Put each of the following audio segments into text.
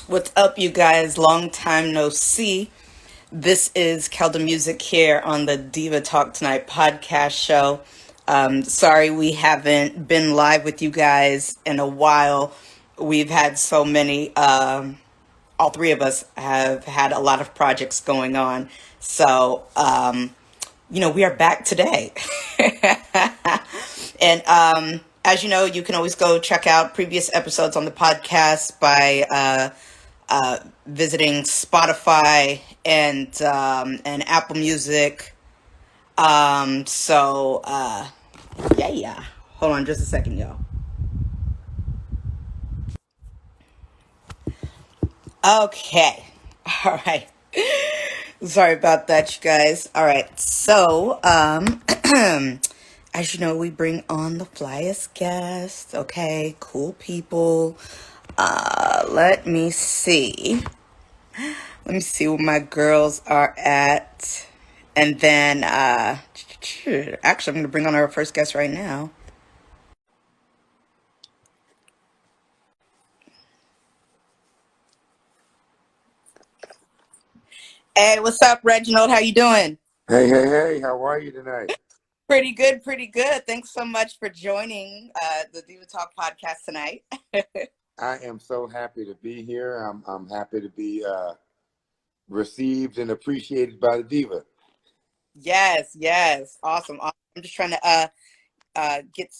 What's up, you guys? Long time no see. This is Keldamuzik here on the Diva Talk Tonight podcast show. Sorry we haven't been live with you guys in a while. We've had so many, all three of us have had a lot of projects going on. So, we are back today. And as you know, you can always go check out previous episodes on the podcast by visiting Spotify and Apple Music. Yeah. Hold on just a second, y'all. Okay. All right. Sorry about that, you guys. All right. So, as you know, we bring on the flyest guests. Okay, cool people. Let me see. Let me see where my girls are at. And then, actually, I'm going to bring on our first guest right now. Hey, what's up, Reginald? How you doing? Hey, how are you tonight? Pretty good, pretty good. Thanks so much for joining the Diva Talk podcast tonight. I am so happy to be here. I'm happy to be received and appreciated by the Diva. Yes. Awesome. I'm just trying to get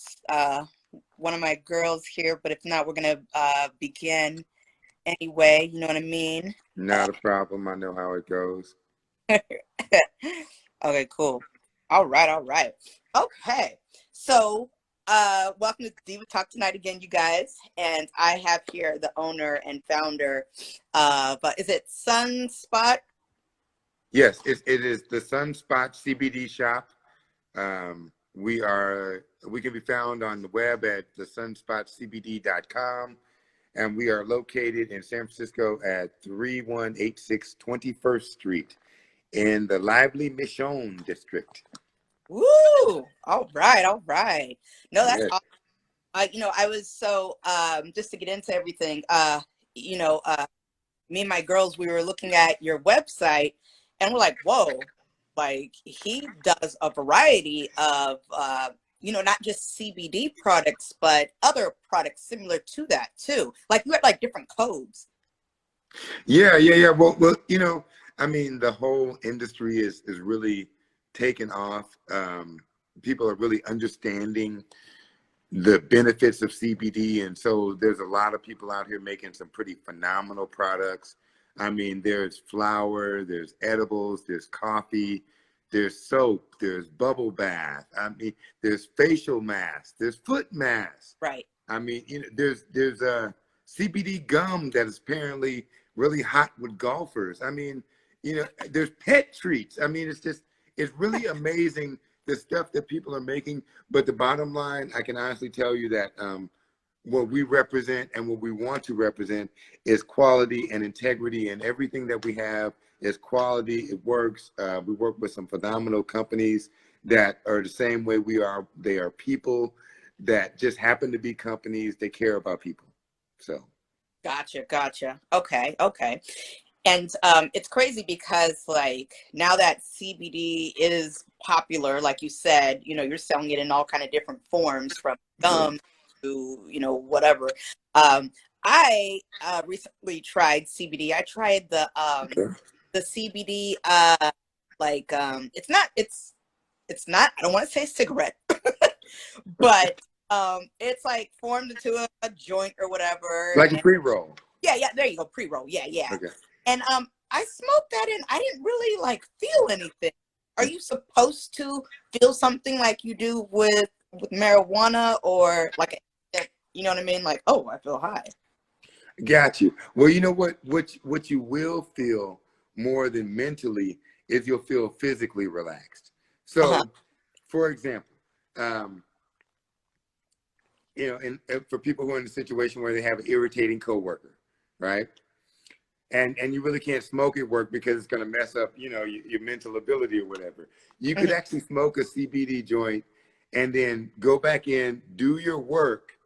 one of my girls here, but if not, we're going to begin anyway. You know what I mean? Not a problem. I know how it goes. Okay, cool. All right. Okay. So, welcome to Diva Talk Tonight again, you guys. And I have here the owner and founder of, is it Sunspot? Yes, it is the Sunspot CBD shop. We can be found on the web at thesunspotcbd.com, and we are located in San Francisco at 3186 21st Street in the Lively Mission district. Woo! All right. No, that's Yes. awesome. I was so just to get into everything. Me and my girls, we were looking at your website, and we're like, whoa! Like he does a variety of not just CBD products, but other products similar to that too. Like you have like different codes. Yeah. Well, I mean, the whole industry is really taken off. People are really understanding the benefits of CBD, and so there's a lot of people out here making some pretty phenomenal products. I mean, there's flour, there's edibles, there's coffee, there's soap, there's bubble bath. I mean, there's facial masks, there's foot masks. Right. I mean, there's a CBD gum that is apparently really hot with golfers. I mean, there's pet treats. I mean, it's really amazing the stuff that people are making. But the bottom line, I can honestly tell you that what we represent and what we want to represent is quality and integrity, and everything that we have is quality. It works. We work with some phenomenal companies that are the same way we are. They are people that just happen to be companies. They care about people. So. Gotcha. Okay. And it's crazy because like now that CBD is popular, like you said, you're selling it in all kind of different forms from gum to, whatever. I recently tried CBD. I tried Okay. the CBD it's not I don't want to say cigarette, but it's like formed into a joint or whatever. Like a pre-roll. Yeah, there you go, pre-roll. Yeah. Okay. And I smoked that and I didn't really like feel anything. Are you supposed to feel something like you do with marijuana, or like, you know what I mean? Like, oh, I feel high. Got you. Well, you know what you will feel more than mentally is you'll feel physically relaxed. Uh-huh. So, for example, and for people who are in a situation where they have an irritating coworker, right? And you really can't smoke at work because it's going to mess up, your mental ability or whatever. You could Mhm. actually smoke a CBD joint and then go back in, do your work,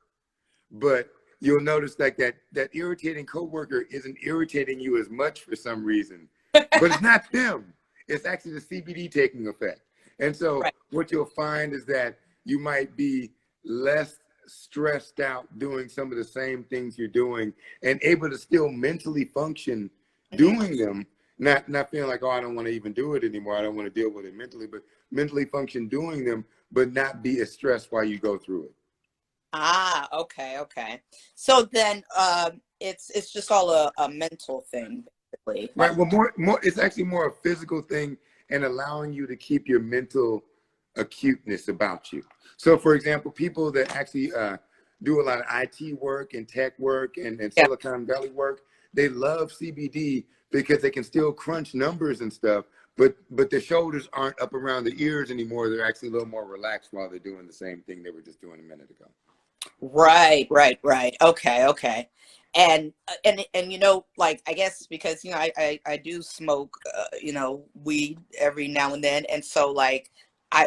but you'll notice like that irritating coworker isn't irritating you as much for some reason, but it's not them. It's actually the CBD taking effect. And so Right. what you'll find is that you might be less stressed out doing some of the same things you're doing and able to still mentally function doing them, not feeling like, oh, I don't want to even do it anymore. I don't want to deal with it mentally, but mentally function doing them, but not be as stressed while you go through it. Ah, okay, okay. So then it's just all a mental thing, basically. Right. Well, more it's actually more a physical thing and allowing you to keep your mental acuteness about you. So for example, people that actually do a lot of IT work and tech work and Silicon Valley work, they love CBD because they can still crunch numbers and stuff, but their shoulders aren't up around the ears anymore. They're actually a little more relaxed while they're doing the same thing they were just doing a minute ago. Right, right, right. Okay, okay. And you know, like I guess because you know I do smoke you know, weed every now and then, and so like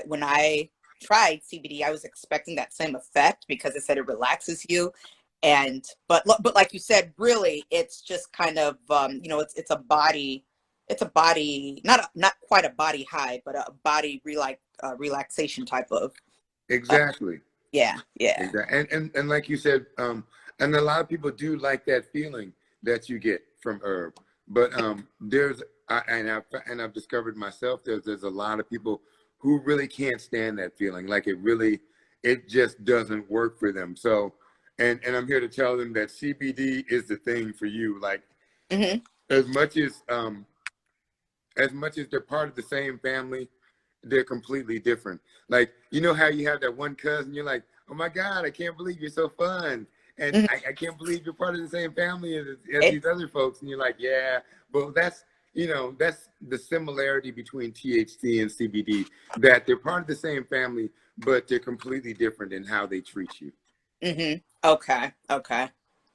when I tried CBD, I was expecting that same effect because it said it relaxes you, and but like you said, really it's just kind of you know, it's a body, not quite a body high, but a body relaxation type of Exactly. yeah, yeah. Exactly. And like you said, and a lot of people do like that feeling that you get from herb. But I've discovered myself there's a lot of people who really can't stand that feeling. Like it just doesn't work for them. So and I'm here to tell them that CBD is the thing for you. Like Mm-hmm. as much as they're part of the same family, they're completely different. Like, you know how you have that one cousin, you're like, oh my God, I can't believe you're so fun. And Mm-hmm. I can't believe you're part of the same family as these other folks. And you're like, yeah, but that's the similarity between THC and CBD, that they're part of the same family, but they're completely different in how they treat you. Mm-hmm. Okay. Okay.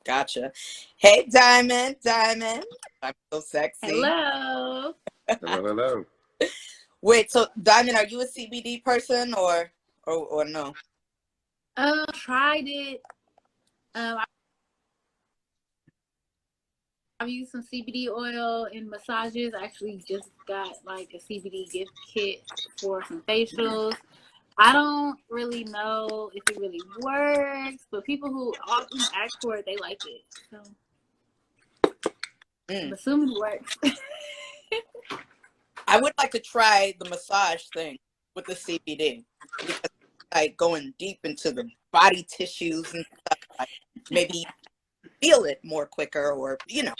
Gotcha. Hey, Diamond. I'm so sexy. Hello. Hello, hello. Wait, so Diamond, are you a CBD person or no? Tried it. I've used some CBD oil in massages. I actually just got like a CBD gift kit for some facials. I don't really know if it really works, but people who often ask for it, they like it. So I'm assuming it works. I would like to try the massage thing with the CBD because like going deep into the body tissues and stuff, like maybe feel it more quicker, or you know,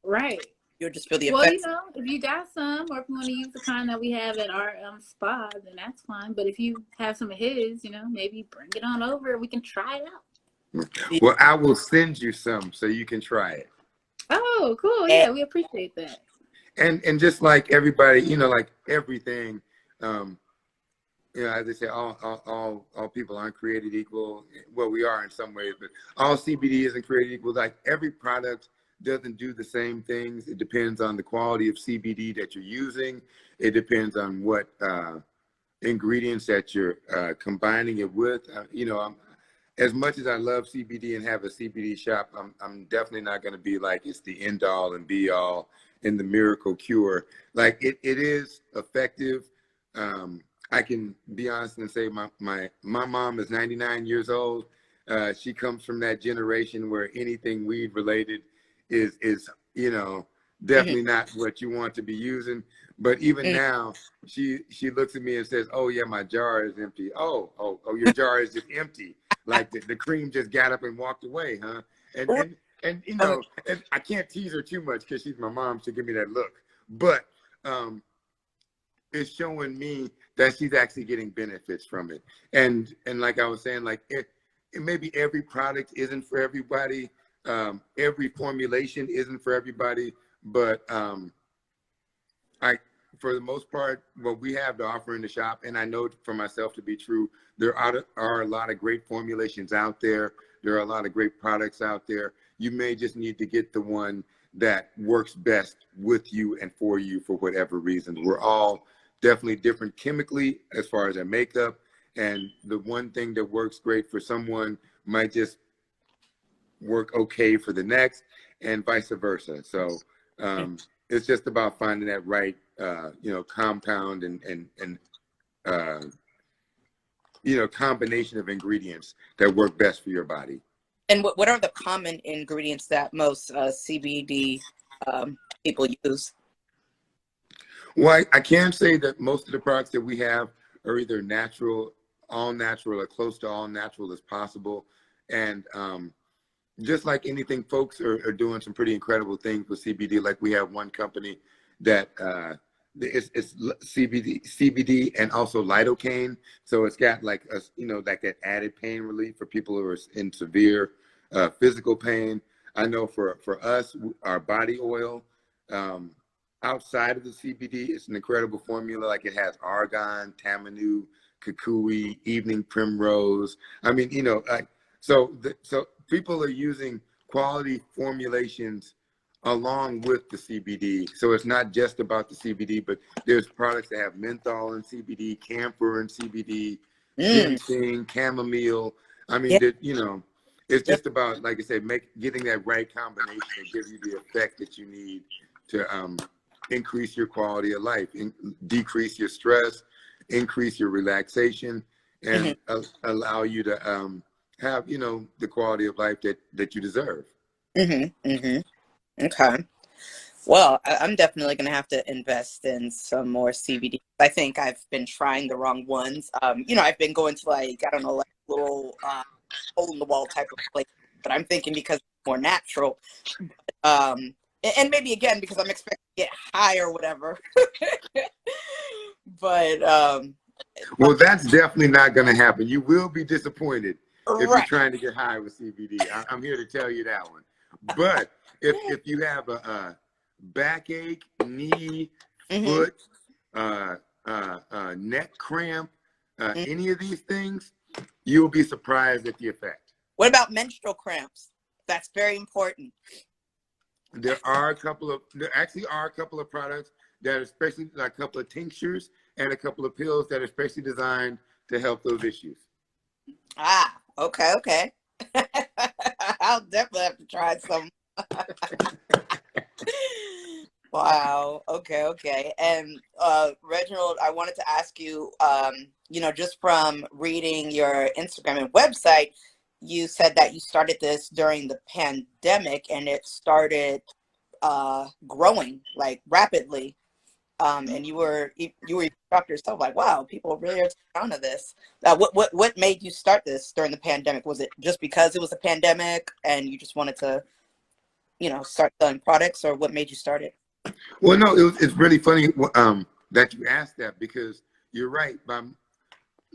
Right. you'll just feel the Well, effects. you know, if you got some, or if you want to use the kind that we have at our spa, then that's fine. But if you have some of his, you know, maybe bring it on over. We can try it out. Well, I will send you some so you can try it. Oh, cool. Yeah, we appreciate that. And just like everybody, you know, like everything, you know, as they say, all people aren't created equal. Well, we are in some ways, but all CBD isn't created equal. Like every product doesn't do the same things. It depends on the quality of CBD that you're using. It depends on what ingredients that you're combining it with. You know, as much as I love CBD and have a CBD shop, I'm definitely not going to be like it's the end all and be all and the miracle cure. Like it is effective. I can be honest and say my mom is 99 years old. She comes from that generation where anything weed related is you know, definitely not what you want to be using. But even now, she looks at me and says, "Oh yeah, my jar is empty." Oh, your jar is just empty. Like the cream just got up and walked away, huh? And you know, and I can't tease her too much because she's my mom. She'll give me that look. But it's showing me that she's actually getting benefits from it. And like I was saying, like it maybe every product isn't for everybody. Every formulation isn't for everybody. But for the most part, what we have to offer in the shop, and I know for myself to be true, there are a lot of great formulations out there. There are a lot of great products out there. You may just need to get the one that works best with you and for you for whatever reason. We're all definitely different chemically as far as our makeup. And the one thing that works great for someone might just work okay for the next, and vice versa. So it's just about finding that right, compound and combination of ingredients that work best for your body. And what are the common ingredients that most CBD people use? Well, I can say that most of the products that we have are either natural, all natural, or close to all natural as possible. And just like anything, folks are doing some pretty incredible things with CBD. Like we have one company that it's CBD and also lidocaine. So it's got like like that added pain relief for people who are in severe physical pain. I know for us, our body oil, outside of the CBD, it's an incredible formula. Like it has argan, tamanu, kukui, evening primrose. I mean, so people are using quality formulations along with the CBD. So it's not just about the CBD, but there's products that have menthol and CBD, camphor and CBD, ginseng, chamomile. I mean, it's just about, like I said, getting that right combination that gives you the effect that you need to increase your quality of life, decrease your stress, increase your relaxation, and allow you to have, the quality of life that you deserve. Okay. Well, I'm definitely going to have to invest in some more CBD. I think I've been trying the wrong ones. I've been going to like little hole in the wall type of place, but I'm thinking because it's more natural. And maybe again, because I'm expecting to get high or whatever. But well, that's definitely not going to happen. You will be disappointed if you're right. trying to get high with CBD. I'm here to tell you that one. But if you have a backache, knee, foot, neck cramp, any of these things, you'll be surprised at the effect. What about menstrual cramps? That's very important. There actually are a couple of products that are especially, like a couple of tinctures and a couple of pills that are especially designed to help those issues. Okay. I'll definitely have to try some. Wow. Okay. And Reginald, I wanted to ask you, just from reading your Instagram and website, you said that you started this during the pandemic and it started growing like rapidly. And you were shocked yourself, like, wow, people really are on to this. What made you start this during the pandemic? Was it just because it was a pandemic and you just wanted to, start selling products, or what made you start it? Well, no, it's really funny that you asked that, because you're right.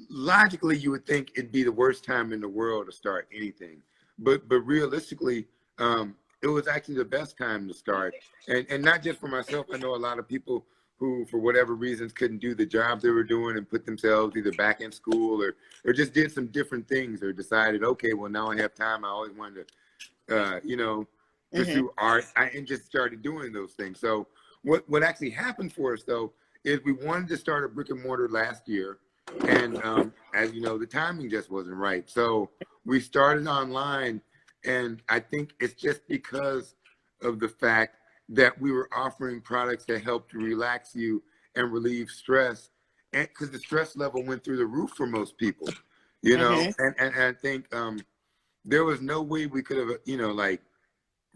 Logically, you would think it'd be the worst time in the world to start anything, but realistically, it was actually the best time to start, and not just for myself. I know a lot of people who, for whatever reasons, couldn't do the job they were doing and put themselves either back in school or just did some different things, or decided, okay, well, now I have time. I always wanted to, pursue art, and just started doing those things. So what actually happened for us, though, is we wanted to start a brick and mortar last year, and as you know, the timing just wasn't right. So we started online, and I think it's just because of the fact that we were offering products that helped to relax you and relieve stress, and because the stress level went through the roof for most people, and I think there was no way we could have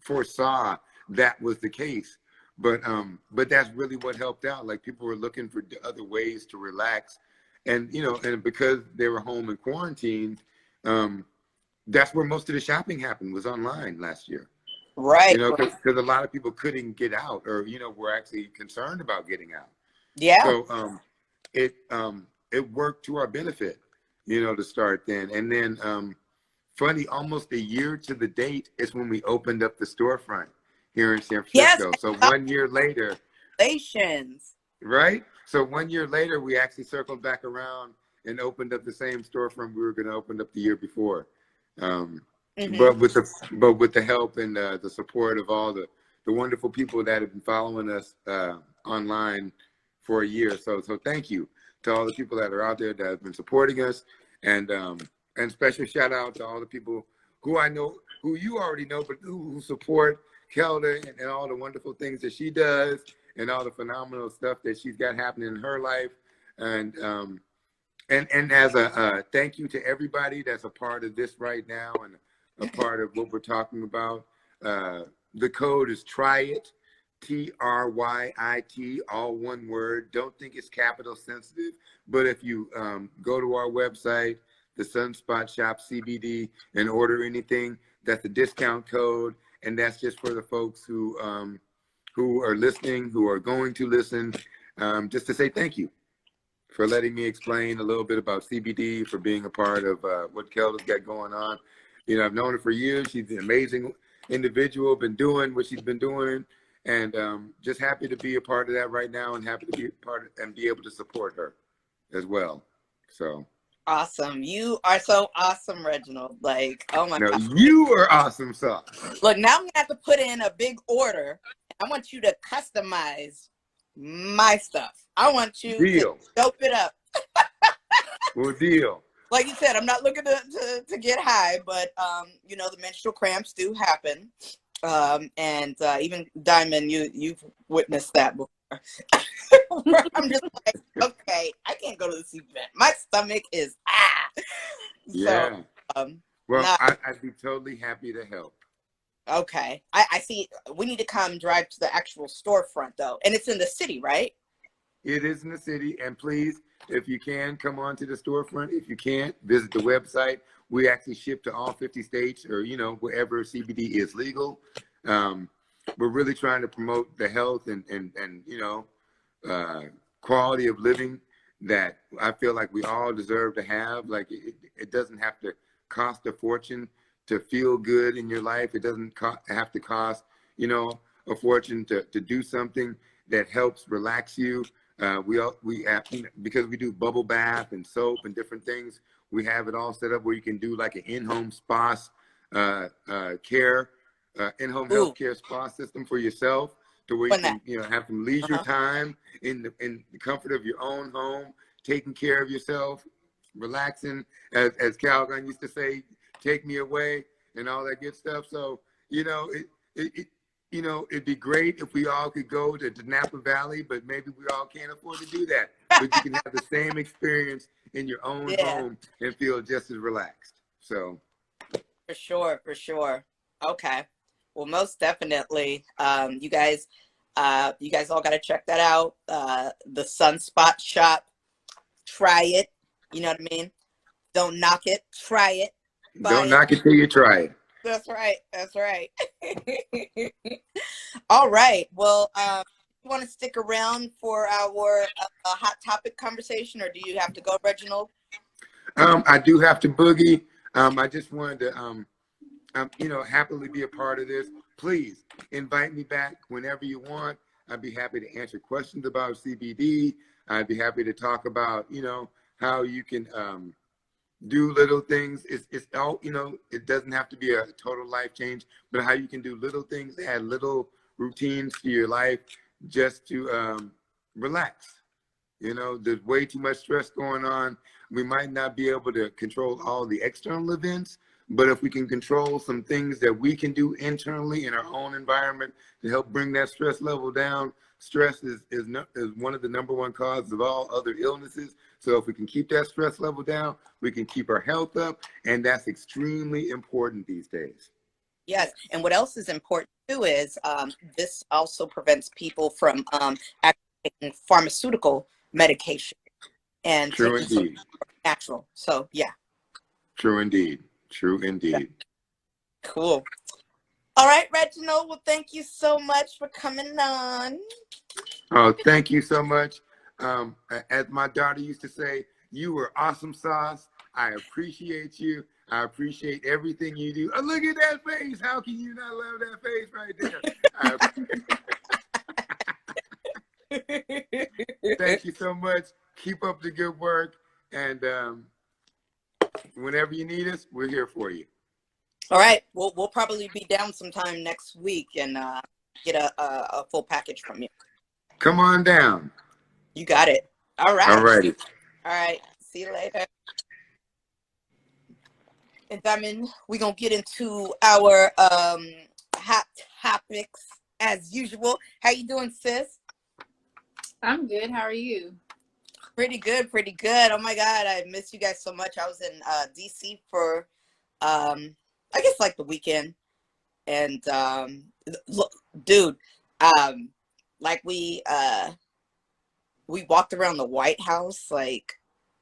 foresaw that was the case, but that's really what helped out. Like, people were looking for other ways to relax, and and because they were home and quarantined, that's where most of the shopping happened, was online last year. Right. Because a lot of people couldn't get out, or were actually concerned about getting out. Yeah. So it worked to our benefit, to start then. And then funny, almost a year to the date is when we opened up the storefront here in San Francisco. Yes. So 1 year later. Congratulations. Right? So 1 year later, we actually circled back around and opened up the same storefront we were going to open up the year before. But with the help and the support of all the wonderful people that have been following us online for a year. So thank you to all the people that are out there that have been supporting us, and special shout out to all the people who I know who you already know, but who support Kelda and all the wonderful things that she does and all the phenomenal stuff that she's got happening in her life. And as a thank you to everybody that's a part of this right now and a part of what we're talking about. The code is TRYIT, TRYIT, all one word. Don't think it's capital sensitive, but if you go to our website, the Sunspot Shop CBD, and order anything, that's a discount code, and that's just for the folks who are listening, who are going to listen, just to say thank you for letting me explain a little bit about CBD, for being a part of what Kelda's got going on. You know, I've known her for years. She's an amazing individual, been doing what she's been doing, and just happy to be a part of that right now, and happy to be a part of, and be able to support her as well. So awesome. You are so awesome, Reginald. Like, oh my God. You are awesome, Sauce. Look, now I'm gonna have to put in a big order. I want you to customize my stuff. I want you to dope it up. Well, deal. Like you said, I'm not looking to get high, but you know, the menstrual cramps do happen. And even Diamond, you've witnessed that before. I'm just like, okay, I can't go to this event. My stomach is Yeah. So, well, I'd be totally happy to help. Okay. I see. We need to come drive to the actual storefront though. And it's in the city, right? It is in the city. And please, if you can, come on to the storefront. If you can't, visit the website. We actually ship to all 50 states, or, you know, wherever CBD is legal. We're really trying to promote the health and you know, quality of living that I feel like we all deserve to have. Like it doesn't have to cost a fortune to feel good in your life. It doesn't have to cost, you know, a fortune to do something that helps relax you. We have, because we do bubble bath and soap and different things, we have it all set up where you can do like an in-home spa care, in-home healthcare spa system for yourself, to where you can, you know, have some leisure time in the comfort of your own home, taking care of yourself, relaxing, as Calgon used to say, take me away and all that good stuff. So, you know, you know, it'd be great if we all could go to Napa Valley, but maybe we all can't afford to do that. But you can have the same experience in your own home and feel just as relaxed. So, for sure, for sure. Okay. Well, most definitely. You guys all got to check that out. The Sunspot Shop. Try it. You know what I mean? Don't knock it. Try it. Don't knock it till you try it. That's right. That's right. All right. Well, you want to stick around for our hot topic conversation, or do you have to go, Reginald? I do have to boogie. I just wanted to, you know, happily be a part of this. Please invite me back whenever you want. I'd be happy to answer questions about CBD. I'd be happy to talk about, you know, how you can do little things. It's all, you know, it doesn't have to be a total life change, but how you can do little things, add little routines to your life just to relax. You know, there's way too much stress going on. We might not be able to control all the external events, but if we can control some things that we can do internally in our own environment to help bring that stress level down. Stress is one of the #1 causes of all other illnesses. So if we can keep that stress level down, we can keep our health up, and that's extremely important these days. Yes, and what else is important too is this also prevents people from actually taking pharmaceutical medication and True indeed. Natural. So yeah. True indeed. True indeed. Yeah. Cool. All right, Reginald. Well, thank you so much for coming on. Oh, thank you so much. As my daughter used to say, you were awesome, Sauce. I appreciate you. I appreciate everything you do. Oh, look at that face. How can you not love that face right there? Thank you so much. Keep up the good work. And whenever you need us, we're here for you. All right. We'll probably be down sometime next week and get a full package from you. Come on down. You got it. All right. All righty. All right. See you later. And Diamond, we're gonna get into our hot topics as usual. How you doing, sis? I'm good. How are you? Pretty good, pretty good. Oh my God, I miss you guys so much. I was in DC for I guess like the weekend. And look, dude, um like we walked around the White House, like,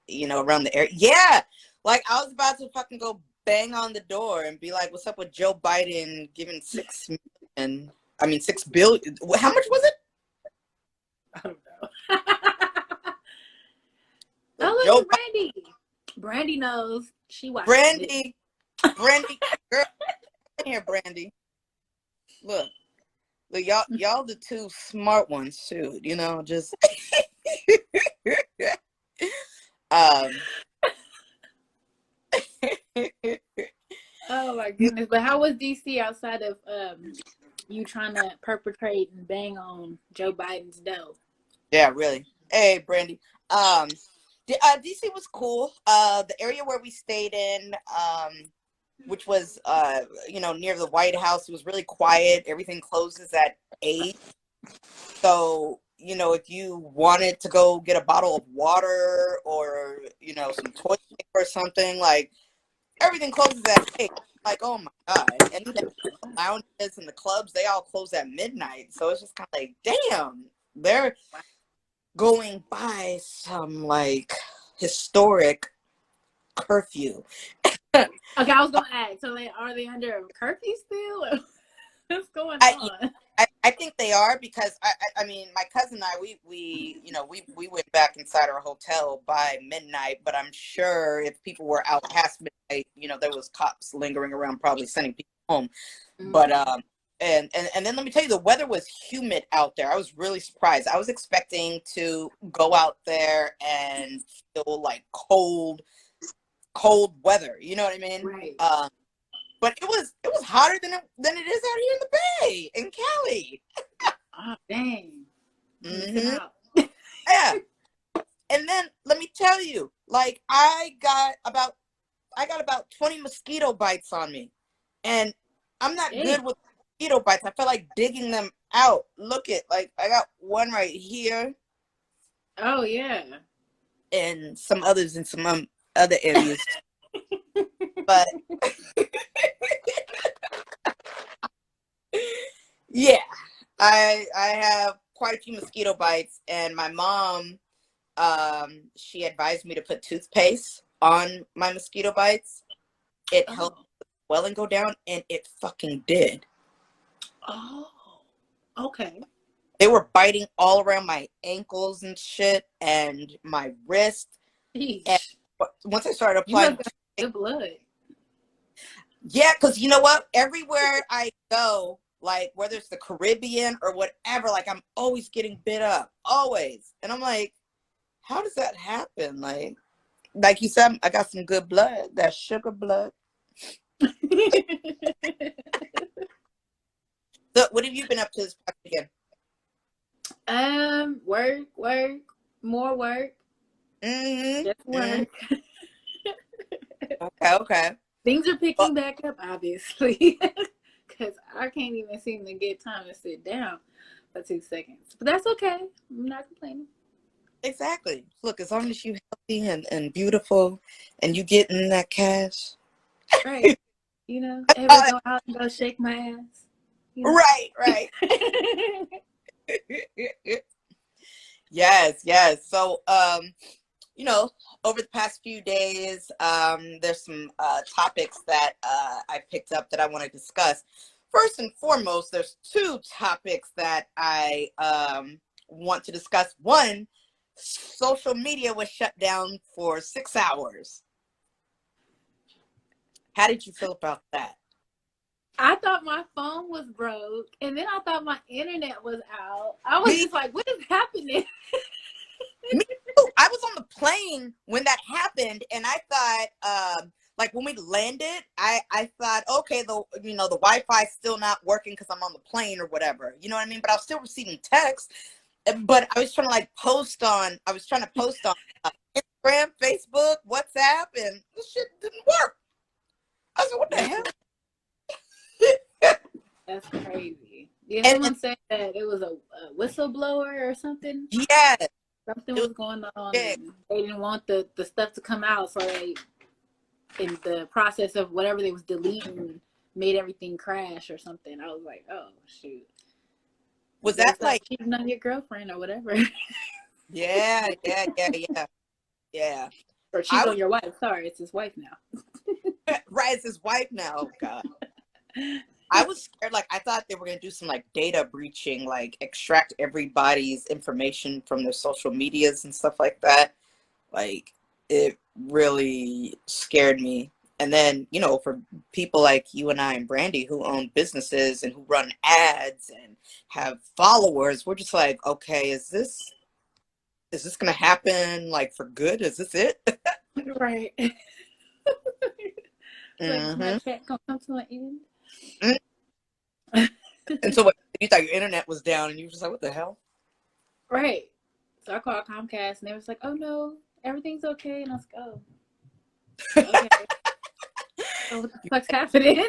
you know, around the area. Yeah, like I was about to fucking go bang on the door and be like, "What's up with Joe Biden giving 6 million? I mean, 6 billion. How much was it?" I don't know. Oh, Joe look at Brandy. Brandy knows. She watched it. Brandy, girl, come here, Brandy. Look, y'all the two smart ones too. You know, just um. Oh my goodness! But how was DC outside of you trying to perpetrate and bang on Joe Biden's dough? Yeah, really. Hey, Brandy. DC was cool. The area where we stayed in, which was you know, near the White House, it was really quiet. Everything closes at 8. So, you know, if you wanted to go get a bottle of water or, you know, some toilet paper or something, like everything closes at 8. Like, oh my God. And then the lounges and the clubs, they all close at midnight. So it's just kind of like, damn, they're going by some like historic curfew. Okay, I was gonna ask. So, are they under a curfew still? What's going on? I think they are, because I mean, my cousin and I, we you know, we went back inside our hotel by midnight, but I'm sure if people were out past midnight, you know, there was cops lingering around probably sending people home. Mm-hmm. But and then let me tell you, the weather was humid out there. I was really surprised. I was expecting to go out there and feel like cold weather, you know what I mean? Right. But it was hotter than it is out here in the Bay, in Cali. Oh, dang. Mm-hmm. Yeah. And then let me tell you, like I got about 20 mosquito bites on me, and I'm not good with mosquito bites. I feel like digging them out. Look at, like, I got one right here. Oh yeah. And some others in some other areas. But yeah, I have quite a few mosquito bites, and my mom, she advised me to put toothpaste on my mosquito bites. It helped the swelling go down, and it fucking did. Oh, okay. They were biting all around my ankles and shit, and my wrist. And once I started applying the blood. Yeah, because you know what? Everywhere I go, like whether it's the Caribbean or whatever, like I'm always getting bit up, always. And I'm like, how does that happen? Like you said, I got some good blood, that sugar blood. So, what have you been up to this past weekend? Work, more work. Mm-hmm. Just work. Okay. Things are picking back up, obviously, because I can't even seem to get time to sit down for 2 seconds. But that's okay. I'm not complaining. Exactly. Look, as long as you're healthy and beautiful and you getting that cash. Right. You know, ever go out and go shake my ass. You know? Right. Yes. So, you know, over the past few days, there's some topics that I picked up that I want to discuss. First and foremost, there's 2 topics that I want to discuss. One, social media was shut down for 6 hours. How did you feel about that? I thought my phone was broke, and then I thought my internet was out. I was just like, what is happening? Me too. I was on the plane when that happened, and I thought, like when we landed, I thought, okay, the Wi-Fi still not working because I'm on the plane or whatever, you know what I mean? But I was still receiving texts. But I was trying to post on Instagram, Facebook, WhatsApp, and this shit didn't work. I said, what the hell? That's crazy. Yeah, And someone said that it was a whistleblower or something. yeah, Something it was was going on, big. and they didn't want the stuff to come out, so they, in the process of whatever they was deleting, made everything crash or something. I was like, oh shoot. Was that like cheating on your girlfriend or whatever? yeah. Or cheating on your wife. Sorry, it's his wife now. Right, it's his wife now. Oh God. I was scared. Like, I thought they were gonna do some like data breaching, like extract everybody's information from their social medias and stuff like that. Like, it really scared me. And then, you know, for people like you and I and Brandy who own businesses and who run ads and have followers, we're just like, okay, is this gonna happen like for good? Is this it? Right. Mm-hmm. Like, Snapchat come to an end. And so what, you thought your internet was down and you were just like, what the hell? Right. So I called Comcast and they was like, oh no, everything's okay. And I was like, oh, okay. So what the fuck's happening?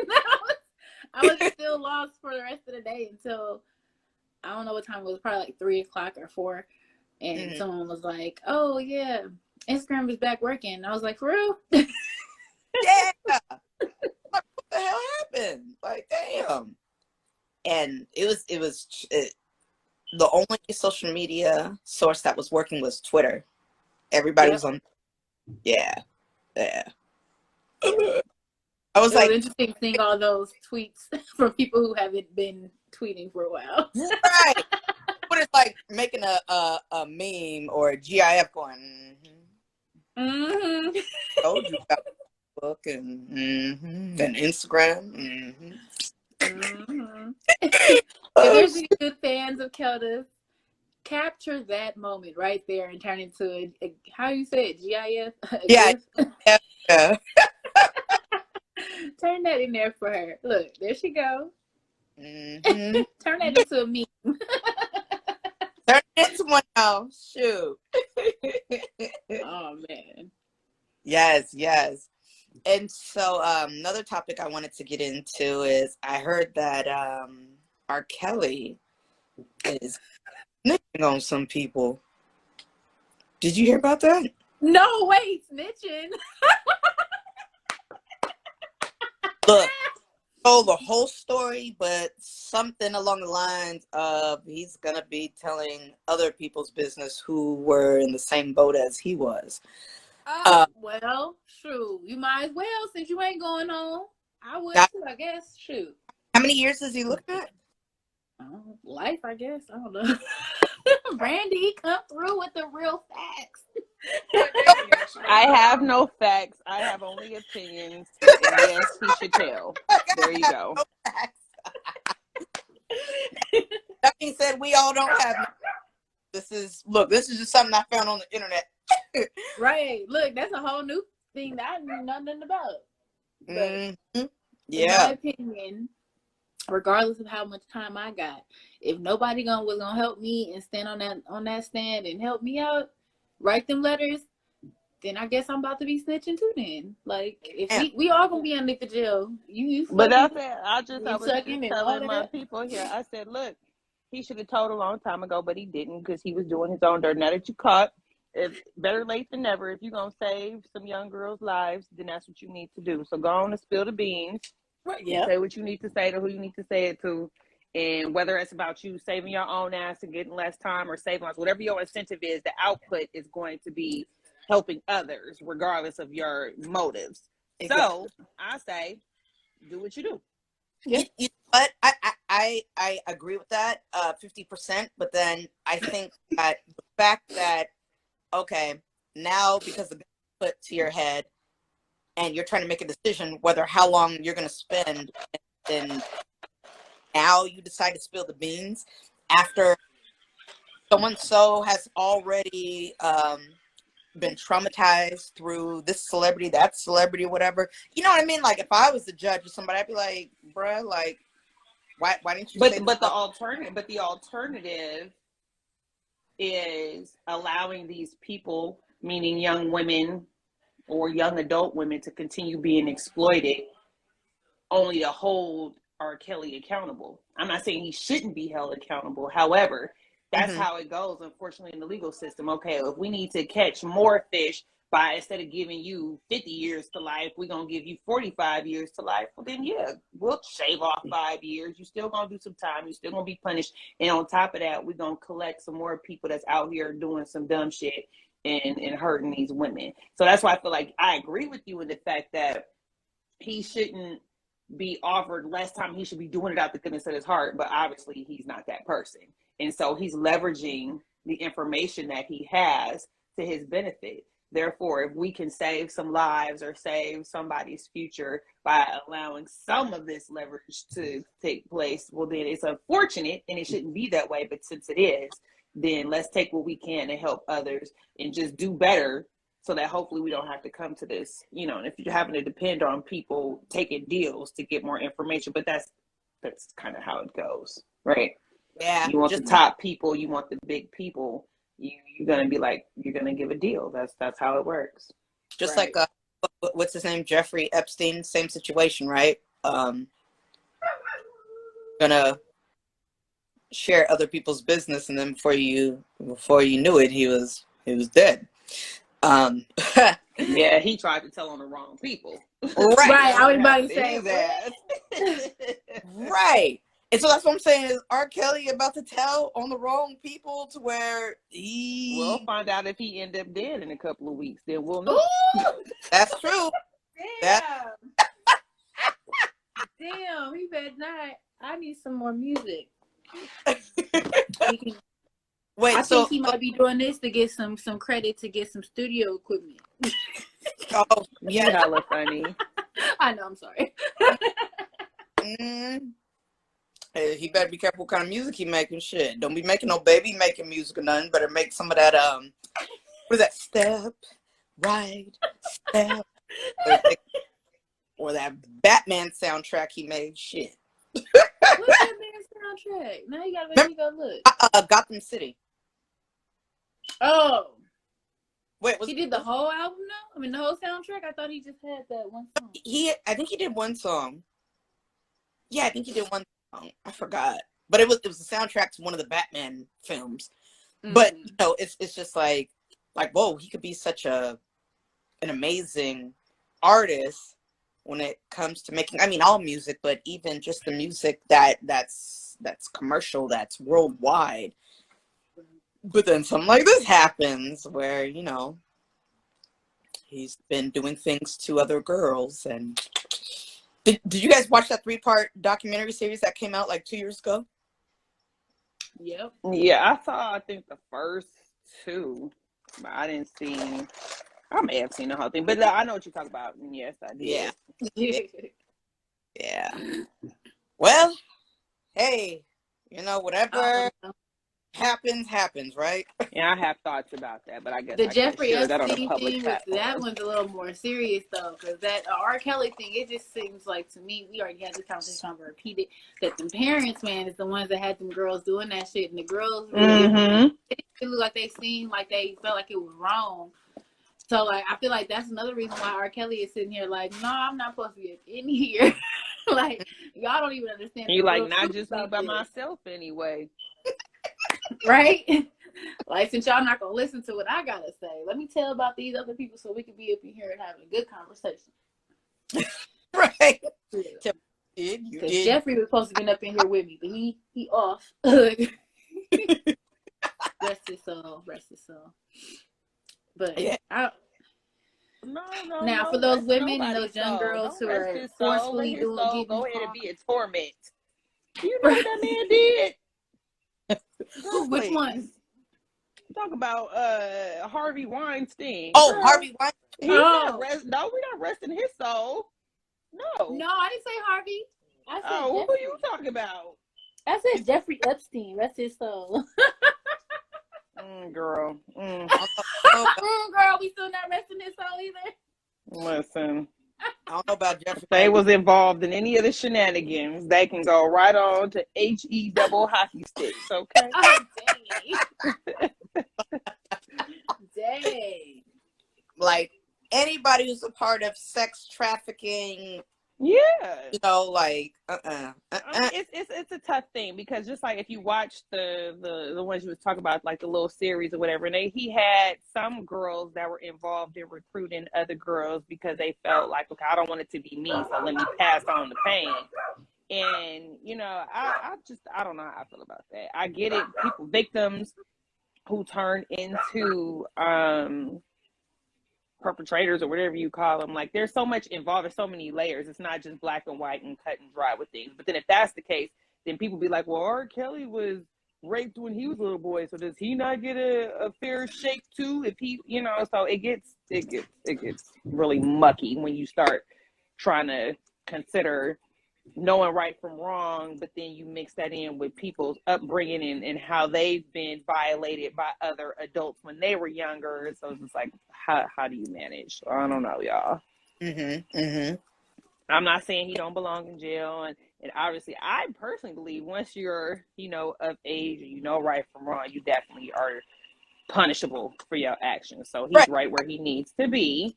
I was still lost for the rest of the day until, I don't know what time it was, probably like 3 o'clock or 4. And someone was like, oh yeah, Instagram is back working. And I was like, for real? Yeah. What the hell happened? Like, damn. And it was the only social media source that was working was Twitter. Everybody was on. Yeah. I was like, interesting seeing all those tweets from people who haven't been tweeting for a while. Right. But it's like making a meme or a GIF going, Mm-hmm. told you about Facebook and Instagram. Mm-hmm. Mm-hmm. If there's any good fans of Kelda, capture that moment right there and turn it into a how you say it, GIF? Yeah. Turn that in there for her. Look, there she go. Mm-hmm. Turn that into a meme. Turn it into one now. Shoot. Oh man. Yes. And so another topic I wanted to get into is I heard that R. Kelly is snitching on some people. Did you hear about that? No, wait, snitching. Look, told the whole story, but something along the lines of he's gonna be telling other people's business who were in the same boat as he was. Well, shoot, you might as well since you ain't going home. I would too, I guess. Shoot. How many years is he looking at? Life, I guess. I don't know. Brandy, come through with the real facts. I have no facts. I have only opinions. And yes, he should tell. There you go. That being said, we all don't have. This is just something I found on the internet. Right. Look, that's a whole new thing that I knew nothing about. But in my opinion, regardless of how much time I got, if nobody was gonna help me and stand on that stand and help me out, write them letters, then I guess I'm about to be snitching too. Then, like, if we all gonna be underneath the jail, you. But that's it. I was just telling my people here. I said, look, he should have told a long time ago, but he didn't because he was doing his own dirt. Now that you caught, it's better late than never. If you're gonna save some young girls' lives, then that's what you need to do. So go on and spill the beans. Yeah. Say what you need to say to who you need to say it to. And whether it's about you saving your own ass and getting less time or saving us, whatever your incentive is, the output is going to be helping others, regardless of your motives. Exactly. So I say, do what you do. Yeah. You know what? I agree with that 50%. But then I think that the fact that, okay, now because the put to your head and you're trying to make a decision whether how long you're going to spend, and now you decide to spill the beans after so has already been traumatized through this celebrity, that celebrity, whatever. You know what I mean? Like, if I was the judge or somebody, I'd be like, bruh, like, why didn't you say but the alternative is allowing these people, meaning young women or young adult women, to continue being exploited only to hold R. Kelly accountable. I'm not saying he shouldn't be held accountable. However, that's how it goes, unfortunately, in the legal system. Okay, if we need to catch more fish by, instead of giving you 50 years to life, we're going to give you 45 years to life. Well, then, yeah, we'll shave off 5 years. You're still going to do some time. You're still going to be punished. And on top of that, we're going to collect some more people that's out here doing some dumb shit and hurting these women. So that's why I feel like I agree with you in the fact that he shouldn't be offered less time. He should be doing it out the goodness of his heart, but obviously he's not that person. And so he's leveraging the information that he has to his benefit. Therefore, if we can save some lives or save somebody's future by allowing some of this leverage to take place, well, then it's unfortunate and it shouldn't be that way. But since it is, then let's take what we can to help others and just do better, so that hopefully we don't have to come to this, you know. And if you're having to depend on people taking deals to get more information, but that's kind of how it goes, right? Yeah. You want the top people, you want the big people. You're gonna be like, you're gonna give a deal. That's how it works. Just right. like what's his name, Jeffrey Epstein, same situation, right? Gonna share other people's business, and then before you knew it, he was dead. Yeah, he tried to tell on the wrong people. Right, I was about to say that. Right. And so that's what I'm saying, is R. Kelly about to tell on the wrong people to where we'll find out if he end up dead in a couple of weeks. Then we'll know. That's true. Damn. Damn, he better not. I need some more music. Wait, I think he might be doing this to get some credit to get some studio equipment. Oh, yeah, hella funny. I know, I'm sorry. Hey, he better be careful what kind of music he making. Shit, don't be making no baby making music or nothing. Better make some of that what is that? Step right, step, or that Batman soundtrack he made. Shit. What's Batman soundtrack? Now you gotta make me go look. Gotham City. Oh. Wait, he did the whole album now? I mean, the whole soundtrack? I thought he just had that one song. I think he did one song. Yeah, I think he did one song. I forgot. But it was the soundtrack to one of the Batman films. Mm-hmm. But, you know, it's just like, whoa, he could be such an amazing artist when it comes to making, I mean, all music, but even just the music that's commercial, that's worldwide. But then something like this happens where, you know, he's been doing things to other girls. And did you guys watch that 3-part documentary series that came out like 2 years ago? Yep. Yeah, I think the first 2, but I didn't see. I may have seen the whole thing, but I know what you're talking about. Yes, I did. Yeah. Yeah. Well, hey, you know, whatever happens, right? Yeah, I have thoughts about that, but I guess the Jeffrey Epstein thing, that one's a little more serious though, because that R. Kelly thing, it just seems like to me, we already had this conversation, I'm gonna repeat it, that the parents, man, is the ones that had them girls doing that shit, and the girls really it looked like they seemed like they felt like it was wrong. So like I feel like that's another reason why R. Kelly is sitting here like, no, I'm not supposed to be in here. Like y'all don't even understand. You like not just me by myself anyway. Right? Like, since y'all not gonna listen to what I gotta say, let me tell about these other people so we can be up in here and having a good conversation. Right. Because Jeffrey was supposed to be up in here with me, but he off. Rest his soul. But yeah. Now for those women and those young girls who are forcefully go ahead and be in torment. You know what that man did? Which one? Talk about Harvey Weinstein. Oh, girl. Harvey Weinstein. No, we're not resting his soul. No, I didn't say Harvey. I said who are you talking about? I said Jeffrey Epstein. Rest his soul. Girl. Girl, we still not resting his soul either. Listen. I don't know about Jeffrey. If they was involved in any of the shenanigans, they can go right on to HE double hockey sticks, okay? Oh, dang. Dang. Like, anybody who's a part of sex trafficking, Yeah. You know, like I mean, it's a tough thing because just like if you watch the ones you was talking about, like the little series or whatever, and he had some girls that were involved in recruiting other girls because they felt like, okay, I don't want it to be me, so let me pass on the pain. And you know, I don't know how I feel about that. I get it, people, victims who turn into perpetrators or whatever you call them, like there's so much involved, there's so many layers. It's not just black and white and cut and dry with things. But then if that's the case, then people be like, well, R. Kelly was raped when he was a little boy, so does he not get a fair shake too if he, you know? So it gets really mucky when you start trying to consider knowing right from wrong, but then you mix that in with people's upbringing and how they've been violated by other adults when they were younger. So it's just like, how do you manage? I don't know, y'all. I'm not saying he don't belong in jail, and obviously I personally believe once you're, you know, of age and you know right from wrong, you definitely are punishable for your actions. So he's right where he needs to be.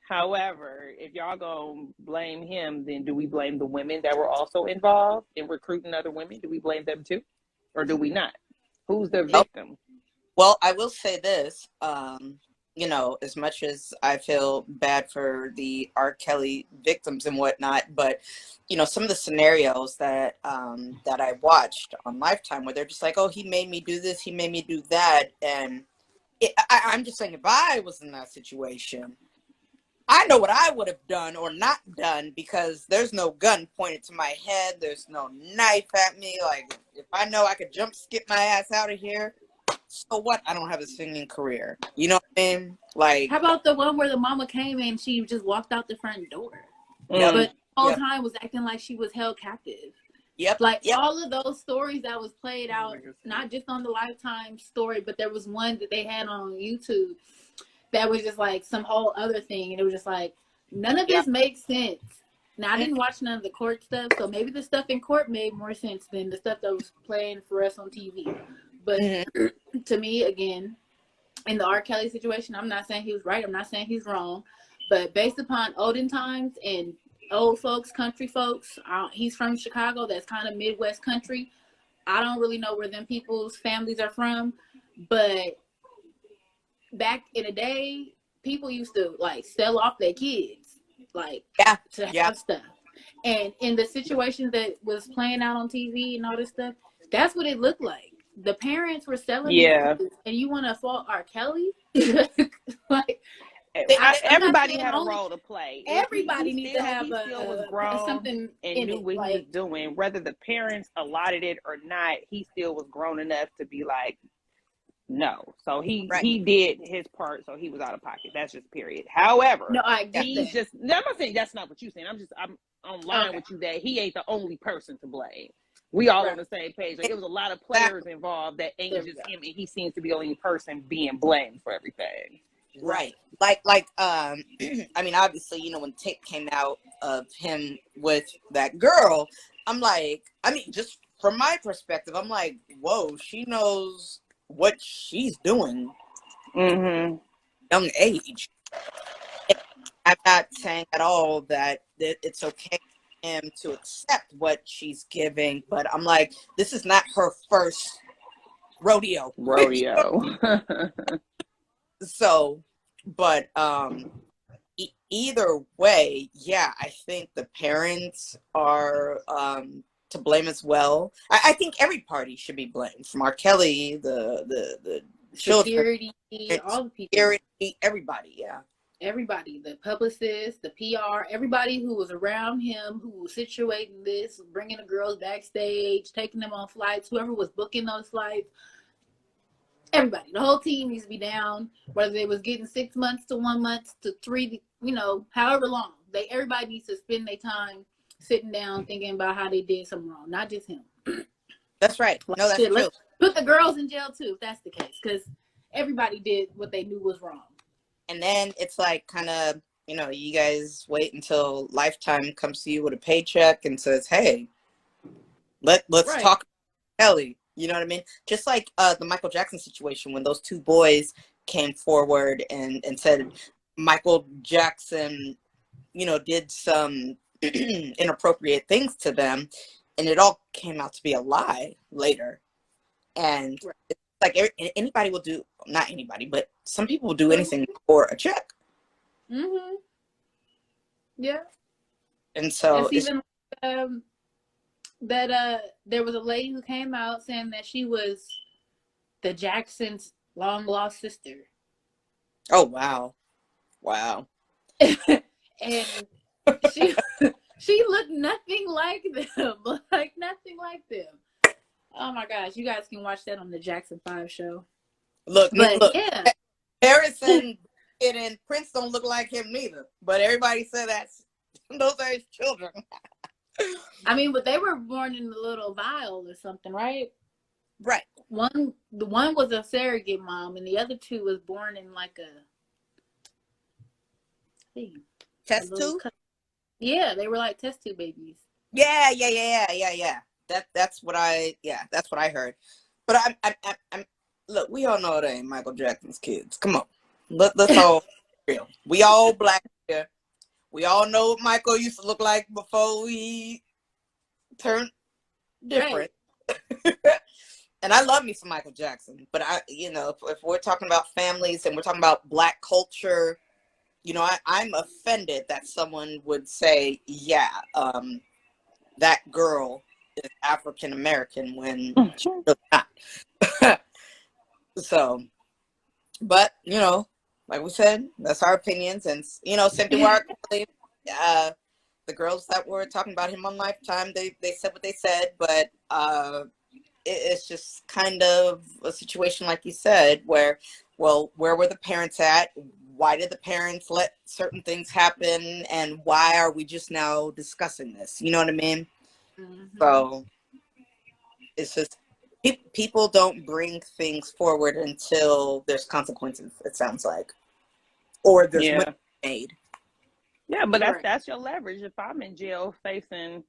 However, if y'all gonna blame him, then do we blame the women that were also involved in recruiting other women? Do we blame them too? Or do we not? Who's the victim? Well, I will say this, you know, as much as I feel bad for the R. Kelly victims and whatnot, but, you know, some of the scenarios that I watched on Lifetime where they're just like, oh, he made me do this, he made me do that. And I'm just saying, if I was in that situation, I know what I would have done or not done because there's no gun pointed to my head. There's no knife at me. Like, if I know I could jump, skip my ass out of here, so what? I don't have a singing career. You know what I mean? Like, how about the one where the mama came and she just walked out the front door? Yep. But the whole time was acting like she was held captive. Like all of those stories that was played out, not just on the Lifetime story, but there was one that they had on YouTube that was just like some whole other thing. And it was just like, none of this makes sense. Now, I didn't watch none of the court stuff, so maybe the stuff in court made more sense than the stuff that was playing for us on TV. But to me, again, in the R. Kelly situation, I'm not saying he was right. I'm not saying he's wrong. But based upon olden times and old folks, country folks, he's from Chicago. That's kind of Midwest country. I don't really know where them people's families are from. But back in the day, people used to like sell off their kids, like to have stuff. And in the situations that was playing out on TV and all this stuff, that's what it looked like. The parents were selling and you want to fault R. Kelly? Like, everybody had a role to play. Everybody needs to have was grown something and knew what he was doing. Whether the parents allotted it or not, he still was grown enough to be like, no. So he did his part, so he was out of pocket. That's just period. However, no, I get he's that. I'm not saying that's not what you're saying. I'm online with you that he ain't the only person to blame. We all on the same page. Like, it was a lot of players involved that ain't just him, and he seems to be the only person being blamed for everything. Right. Like I mean, obviously, you know, when tape came out of him with that girl, I'm like, I mean, just from my perspective, I'm like, whoa, she knows what she's doing. Young age. I'm not saying at all that it's okay for him to accept what she's giving, but I'm like, this is not her first rodeo. So, but either way, yeah, I think the parents are to blame as well. I think every party should be blamed, from R. Kelly, the children, security, all the people, security, everybody, everybody, the publicists, the PR, everybody who was around him, who was situating this, bringing the girls backstage, taking them on flights, whoever was booking those flights. Everybody, the whole team needs to be down, whether they was getting 6 months to 1 month to 3, you know, however long. Everybody needs to spend their time sitting down thinking about how they did something wrong, not just him. That's right. No, that's true. Let's put the girls in jail too, if that's the case, because everybody did what they knew was wrong. And then it's like, kind of, you know, you guys wait until Lifetime comes to you with a paycheck and says, hey, let's talk about Kelly. You know what I mean? Just like the Michael Jackson situation, when those two boys came forward and said Michael Jackson, you know, did some inappropriate things to them, and it all came out to be a lie later. And it's like anybody will do, not anybody, but some people will do anything for a check. Mm-hmm. Yeah. And so it's even that there was a lady who came out saying that she was the Jacksons' long lost sister. Oh wow. And she she looked nothing like them. Like nothing like them. Oh my gosh, you guys can watch that on the Jackson 5 show. Look, Yeah. Harrison and Prince don't look like him neither. But everybody said those are his children. I mean, but they were born in a little vial or something, right? Right. The one was a surrogate mom, and the other two was born in like test tube. Yeah, they were like test tube babies. Yeah. That's what I heard. But I'm look, we all know it ain't Michael Jackson's kids. Come on, let's all be real. We all black here. We all know what Michael used to look like before he turned different. Right. And I love me some Michael Jackson, but if we're talking about families and we're talking about black culture, I'm offended that someone would say, yeah, that girl is African American when she's really not. So, but like we said, that's our opinions, and same thing with our the girls that were talking about him on Lifetime, they said what they said, but it's just kind of a situation like you said, where were the parents at? Why did the parents let certain things happen, and why are we just now discussing this? You know what I mean? Mm-hmm. So it's just people don't bring things forward until there's consequences, it sounds like, or there's money made. Yeah, but that's your leverage. If I'm in jail facing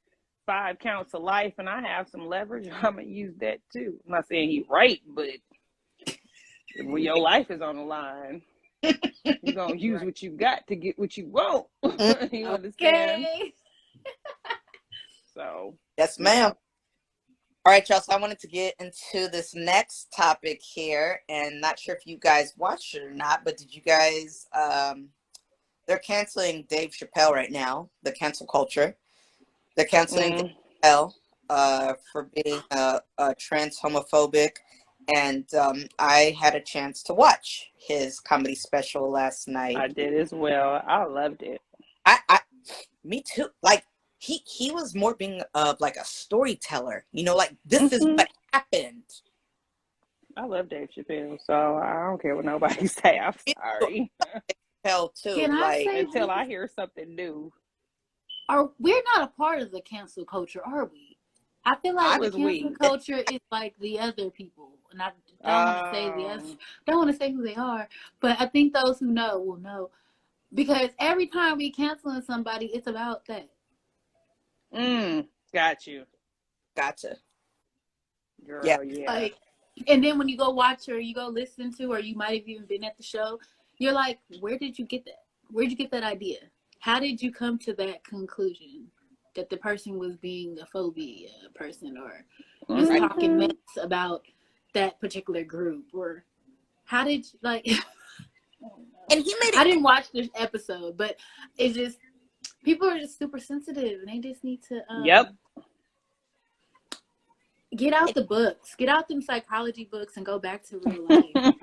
5 counts of life and I have some leverage, I'm gonna use that too. I'm not saying he's right, but when your life is on the line, you're gonna use what you got to get what you want. You understand? Okay. So yes, ma'am. All right, y'all. So I wanted to get into this next topic here, and not sure if you guys watched it or not, but did you guys? They're canceling Dave Chapelle right now. The cancel culture. They're canceling Dave Chapelle for being trans homophobic, and I had a chance to watch his comedy special last night. I did as well. I loved it. Me too. Like he was more being like a storyteller. Like this is what happened. I love Dave Chapelle, so I don't care what nobody say. I'm sorry. Too. Can I say until I hear something new. We're not a part of the cancel culture, are we? I feel like the cancel culture is like the other people, and I don't want to say who they are, but I think those who know will know, because every time we canceling somebody, it's about that. Got you. Gotcha. Girl, yeah. Like, and then when you go watch or you go listen to, or you might have even been at the show, you're like, where did you get that? Where'd you get that idea? How did you come to that conclusion that the person was being a phobia person, or was talking mess about that particular group, or how did you, like? And he made it. I didn't watch this episode, but it's just people are just super sensitive, and they just need to get out the books, get out them psychology books, and go back to real life.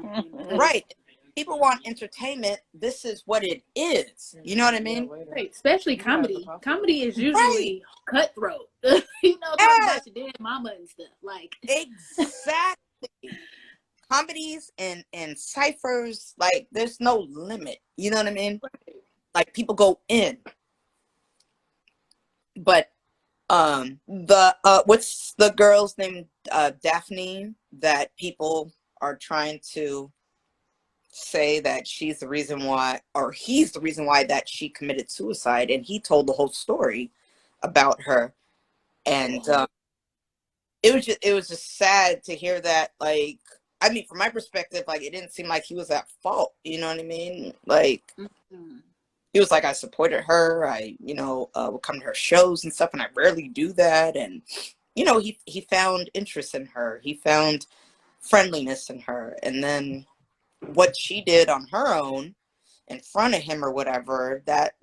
Right. People want entertainment. This is what it is. You know what I mean? Right. Especially comedy. Comedy is usually cutthroat. Talking about your dead mama and stuff. Like exactly. Comedies and ciphers, like there's no limit. You know what I mean? Like people go in. But what's the girl's name? Daphne, that people are trying to say that she's the reason why, or he's the reason why, that she committed suicide, and he told the whole story about her, and it was just sad to hear that. Like, I mean, from my perspective, like, it didn't seem like he was at fault. You know what I mean? Like, he was like, I supported her. I, would come to her shows and stuff, and I rarely do that. And, he found interest in her. He found friendliness in her. And then what she did on her own in front of him or whatever, that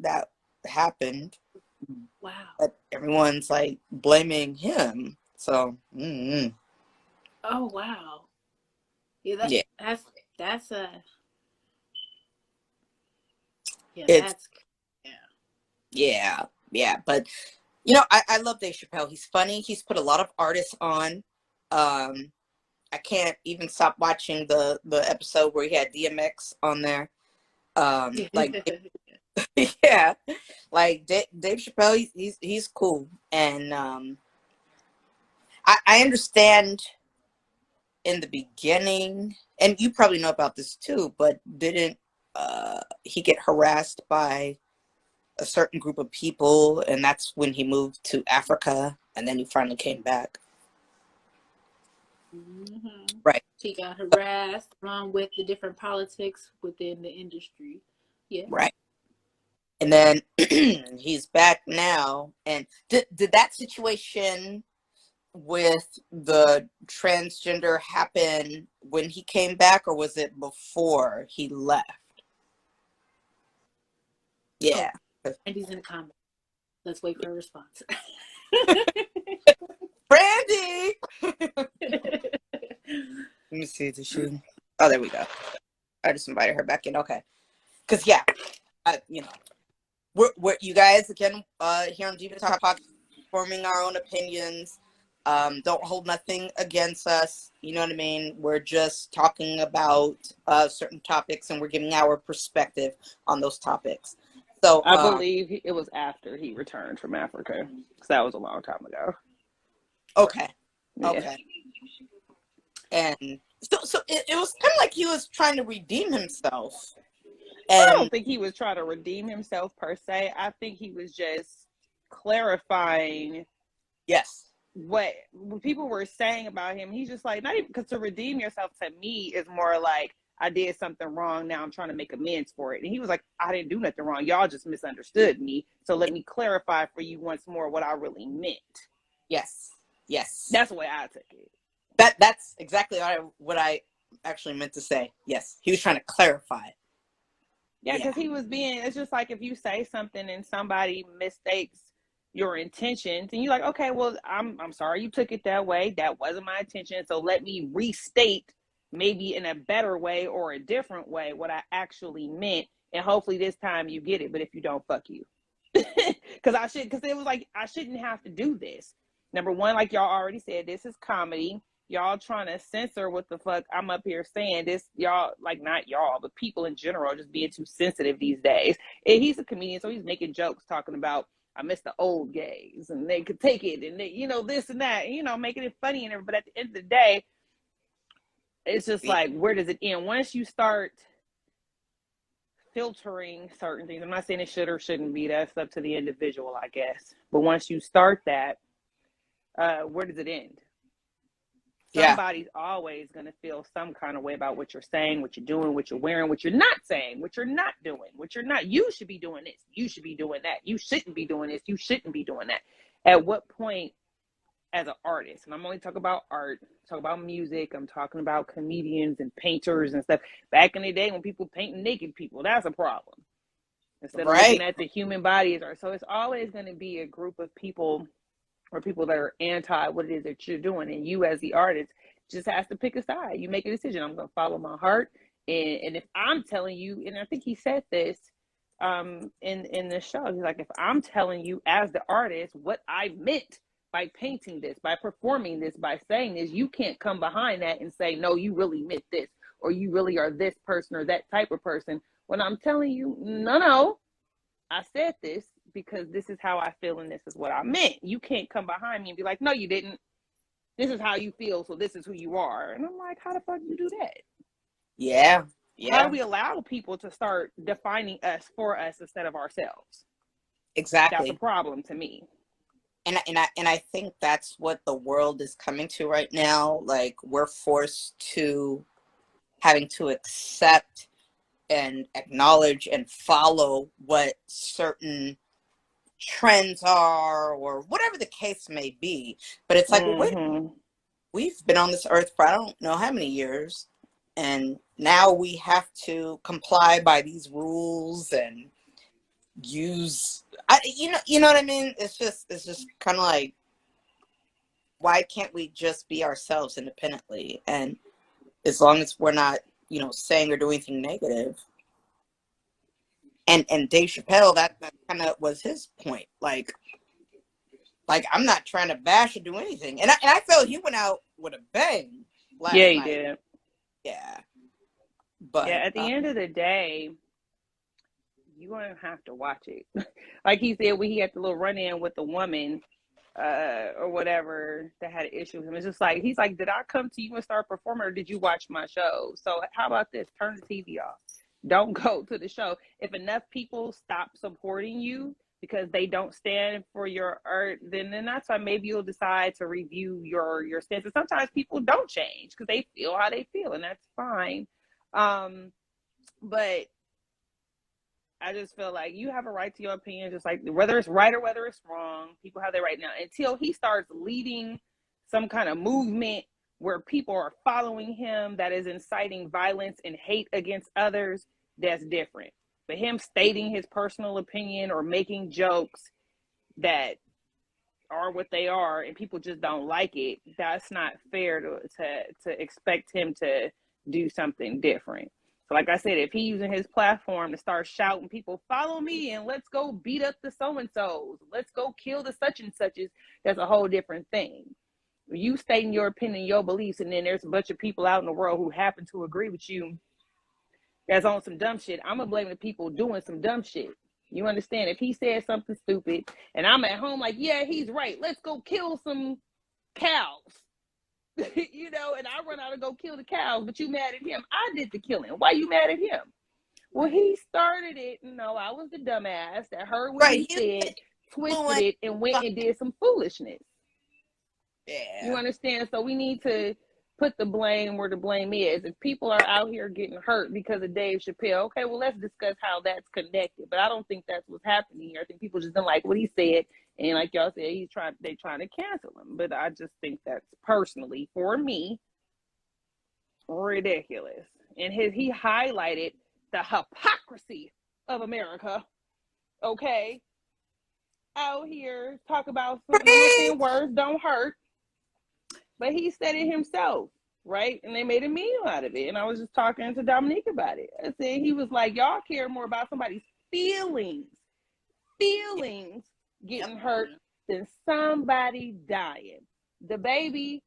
happened. Wow. But everyone's like blaming him. So, Oh wow. Yeah, yeah, that's a yeah, it's, that's yeah. yeah. But, I love Dave Chappelle. He's funny. He's put a lot of artists on. I can't even stop watching the episode where he had DMX on there. Like, yeah, like Dave Chappelle, he's cool. And I understand in the beginning, and you probably know about this too, but didn't he get harassed by a certain group of people, and that's when he moved to Africa, and then he finally came back. Mm-hmm. Right. He got harassed along with the different politics within the industry. Yeah. Right. And then he's back now. And did that situation with the transgender happen when he came back, or was it before he left? Yeah. And he's in the comments. Let's wait for a response. Brandy! Let me see. Did she? Oh, there we go. I just invited her back in. Okay. Because, yeah, we're you guys, again, here on Diva Talk Podcast, forming our own opinions. Don't hold nothing against us. You know what I mean? We're just talking about certain topics, and we're giving our perspective on those topics. So I believe it was after he returned from Africa, because that was a long time ago. Okay. Yeah. Okay. And so it was kind of like he was trying to redeem himself. And I don't think he was trying to redeem himself per se. I think he was just clarifying. Yes. What people were saying about him. He's just like, not even, because to redeem yourself to me is more like, I did something wrong, now I'm trying to make amends for it. And he was like, I didn't do nothing wrong, y'all just misunderstood me, so let me clarify for you once more what I really meant. Yes. That's the way I took it. That's exactly what I actually meant to say. Yes, he was trying to clarify. Yeah, because he was being, it's just like if you say something and somebody mistakes your intentions, and you're like, okay, well, I'm sorry you took it that way, that wasn't my intention, so let me restate maybe in a better way or a different way what I actually meant, and hopefully this time you get it. But if you don't, fuck you. Because it was like, I shouldn't have to do this. Number one, like y'all already said, this is comedy. Y'all trying to censor what the fuck I'm up here saying. This, y'all, like, not y'all, but people in general are just being too sensitive these days. And he's a comedian, so he's making jokes talking about, I miss the old gays, and they could take it, and they, this and that, making it funny and everything. But at the end of the day, it's just like, where does it end? Once you start filtering certain things, I'm not saying it should or shouldn't be, that's up to the individual, I guess. But once you start that, where does it end? Somebody's always going to feel some kind of way about what you're saying, what you're doing, what you're wearing, what you're not saying, what you're not doing, what you're not. You should be doing this. You should be doing that. You shouldn't be doing this. You shouldn't be doing that. At what point, as an artist, and I'm only talking about art, talk about music, I'm talking about comedians and painters and stuff. Back in the day when people paint naked people, that's a problem. Instead of looking at the human body. So it's always going to be a group of people or people that are anti what it is that you're doing, and you as the artist just has to pick a side. You make a decision. I'm going to follow my heart, and if I'm telling you, and I think he said this in the show, he's like, if I'm telling you as the artist what I meant by painting this, by performing this, by saying this, you can't come behind that and say, no, you really meant this, or you really are this person or that type of person, when I'm telling you, no, I said this because this is how I feel and this is what I meant. You can't come behind me and be like, no, you didn't. This is how you feel, so this is who you are. And I'm like, how the fuck do you do that? Yeah. How do we allow people to start defining us for us instead of ourselves? Exactly. That's a problem to me. And I think that's what the world is coming to right now. Like, we're forced to having to accept and acknowledge and follow what certain trends are or whatever the case may be. But it's like, well, wait, we've been on this earth for I don't know how many years, and now we have to comply by these rules and use you know what I mean? It's just kind of like, why can't we just be ourselves independently? And as long as we're not, saying or doing anything negative. And Dave Chappelle, that kind of was his point. Like I'm not trying to bash or do anything. And I felt he went out with a bang last night. Yeah, he did. Yeah. But yeah, at the end of the day, you're going to have to watch it. Like he said, when he had the little run-in with the woman or whatever that had an issue with him, it's just like, he's like, did I come to you and start performing, or did you watch my show? So how about this? Turn the TV off. Don't go to the show. If enough people stop supporting you because they don't stand for your art, then that's why maybe you'll decide to review your stance. And sometimes people don't change because they feel how they feel, and that's fine. But I just feel like you have a right to your opinion, just like whether it's right or whether it's wrong. People have their right now. Until he starts leading some kind of movement where people are following him that is inciting violence and hate against others, that's different. But him stating his personal opinion or making jokes that are what they are and people just don't like it, that's not fair to expect him to do something different. So like I said, if he's using his platform to start shouting, people follow me and let's go beat up the so-and-sos, let's go kill the such and suches, that's a whole different thing. You stating your opinion, your beliefs, and then there's a bunch of people out in the world who happen to agree with you that's on some dumb shit. I'm going to blame the people doing some dumb shit. You understand? If he said something stupid and I'm at home like, yeah, he's right, let's go kill some cows. And I run out and go kill the cows, but you mad at him. I did the killing. Why you mad at him? Well, he started it. No, I was the dumbass that heard what he said, twisted it, and went and did some foolishness. Yeah. You understand? So we need to put the blame where the blame is. If people are out here getting hurt because of Dave Chappelle, okay, well, let's discuss how that's connected. But I don't think that's what's happening here. I think people just don't like what he said. And like y'all said, they're trying to cancel him. But I just think that's personally, for me, ridiculous. And he highlighted the hypocrisy of America. Okay? Out here, talk about some words don't hurt. But he said it himself, right? And they made a meme out of it. And I was just talking to Dominique about it. I said, he was like, y'all care more about somebody's feelings getting hurt than somebody dying. The baby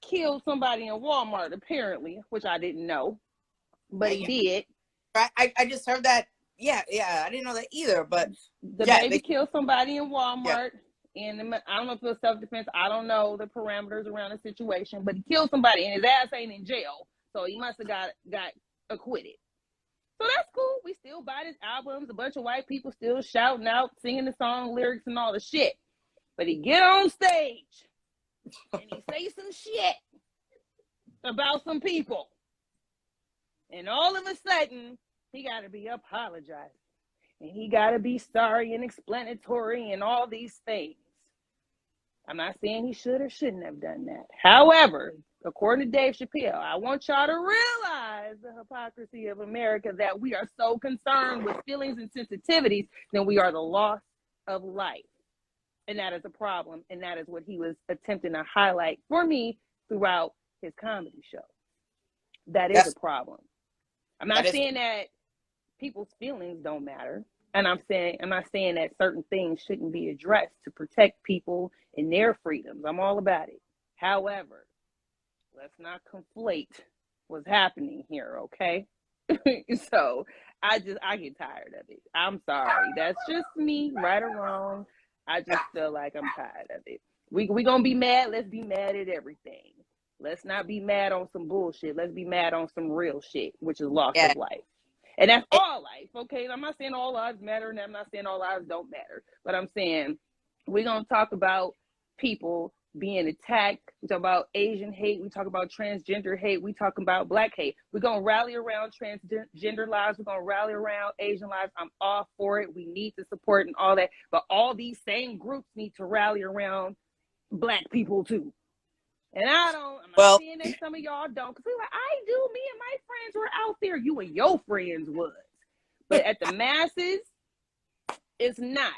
killed somebody in Walmart, apparently, which I didn't know, but he did. I just heard that. Yeah, I didn't know that either. But the baby killed somebody in Walmart. Yeah. And I don't know if it was self-defense. I don't know the parameters around the situation, but he killed somebody and his ass ain't in jail. So he must have got acquitted. So that's cool. We still buy his albums. A bunch of white people still shouting out, singing the song lyrics and all the shit. But he get on stage and he say some shit about some people. And all of a sudden, he got to be apologizing. And he got to be sorry and explanatory and all these things. I'm not saying he should or shouldn't have done that. However, according to Dave Chappelle, I want y'all to realize the hypocrisy of America, that we are so concerned with feelings and sensitivities than we are the loss of life. And that is a problem. And that is what he was attempting to highlight for me throughout his comedy show. That is a problem. I'm not saying that people's feelings don't matter. And I'm not saying that certain things shouldn't be addressed to protect people and their freedoms. I'm all about it. However, let's not conflate what's happening here, okay? So I get tired of it. I'm sorry. That's just me, right or wrong. I just feel like I'm tired of it. We gonna be mad. Let's be mad at everything. Let's not be mad on some bullshit. Let's be mad on some real shit, which is loss of life. And that's all life, okay? I'm not saying all lives matter, and I'm not saying all lives don't matter. But I'm saying we're going to talk about people being attacked. We talk about Asian hate. We talk about transgender hate. We talk about Black hate. We're going to rally around transgender lives. We're going to rally around Asian lives. I'm all for it. We need to support and all that. But all these same groups need to rally around Black people too. And I'm not saying that some of y'all don't, because like, I do. Me and my friends were out there. You and your friends was. But at the masses, it's not.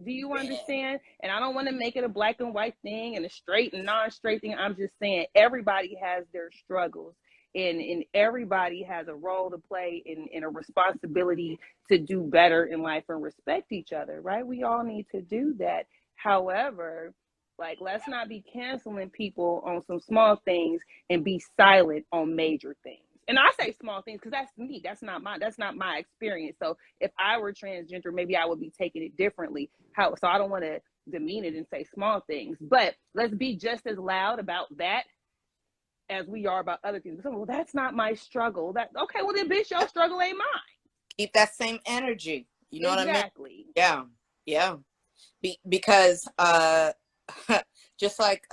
Do you understand? And I don't want to make it a black and white thing and a straight and non-straight thing. I'm just saying everybody has their struggles, and everybody has a role to play in a responsibility to do better in life and respect each other, right? We all need to do that. However, like, let's not be canceling people on some small things and be silent on major things. And I say small things because that's me. That's not my experience. So if I were transgender, maybe I would be taking it differently. So I don't want to demean it and say small things. But let's be just as loud about that as we are about other things. So, well, that's not my struggle. Okay, well then, bitch, your struggle ain't mine. Keep that same energy. You know exactly. what I mean? Yeah. Because just like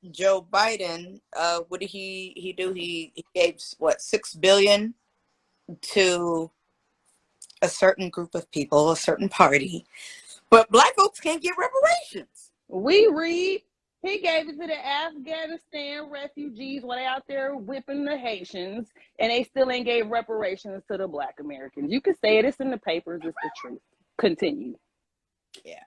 Joe Biden, what did he do? He gave $6 billion to a certain group of people, a certain party, but Black folks can't get reparations. We read he gave it to the Afghanistan refugees while they out there whipping the Haitians, and they still ain't gave reparations to the Black Americans. You can say it; it's in the papers. It's the truth. Continue. Yeah.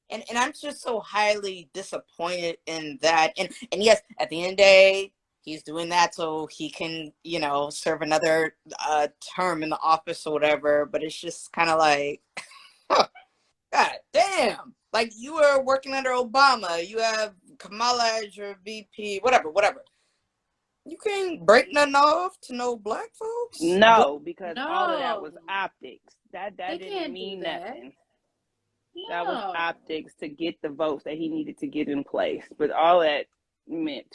And I'm just so highly disappointed in that. And yes, at the end of the day, he's doing that so he can, serve another term in the office or whatever. But it's just kind of like, God damn. Like, you were working under Obama. You have Kamala as your VP, whatever. You can't break nothing off to no Black folks? No, because all of that was optics. That didn't mean nothing. That was optics to get the votes that he needed to get in place. But all that meant.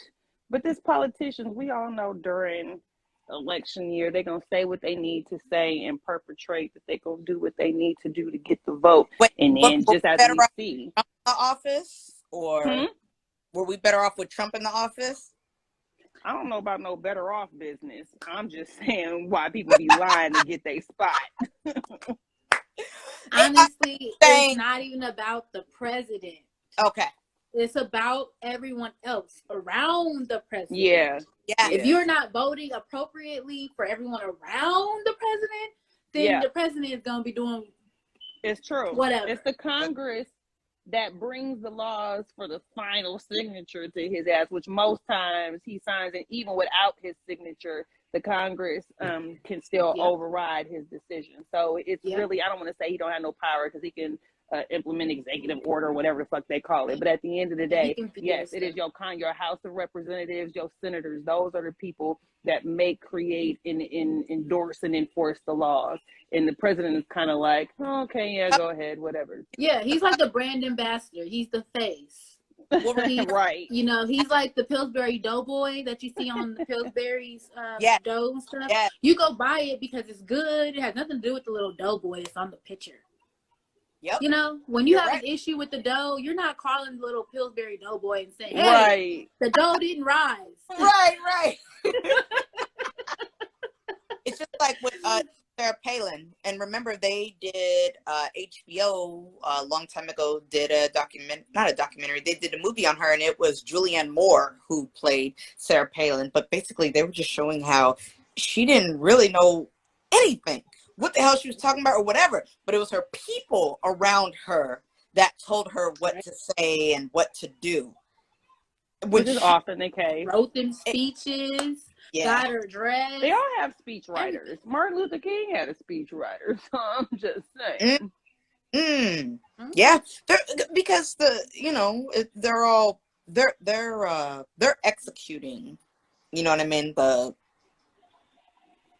But this politicians, we all know during election year, they're going to say what they need to say and perpetrate that they're going to do what they need to do to get the vote. And then just as we see. Trump in the office? Or were we better off with Trump in the office? I don't know about no better off business. I'm just saying why people be lying to get their spot. Honestly, it's not even about the president. Okay. It's about everyone else around the president. Yeah. If you're not voting appropriately for everyone around the president, then the president is going to be doing it's true. Whatever. It's the Congress that brings the laws for the final signature to his ass, which most times he signs it even without his signature. The Congress can still override his decision. So it's really, I don't want to say he don't have no power because he can implement executive order, whatever the fuck they call it. But at the end of the day, yes, it is your House of Representatives, your senators. Those are the people that make, create, and endorse and enforce the laws. And the president is kind of like, oh, okay, yeah, go ahead, whatever. Yeah, he's like the brand ambassador. He's the face. Right. He's like the Pillsbury Doughboy that you see on the Pillsbury's dough and stuff. Yeah. You go buy it because it's good. It has nothing to do with the little doughboy that's on the picture. Yep. When you have an issue with the dough, you're not calling the little Pillsbury Doughboy and saying, hey, the dough didn't rise. Right. It's just like with Sarah Palin. And remember, they did HBO a long time ago, did not a documentary, they did a movie on her, and it was Julianne Moore who played Sarah Palin. But basically, they were just showing how she didn't really know anything, what the hell she was talking about or whatever. But it was her people around her that told her what to say and what to do. Which is often the case. Wrote them speeches. Got her dressed. They all have speech writers. Martin Luther King had a speech writer, so I'm just saying. Yeah, because they're executing. You know what I mean?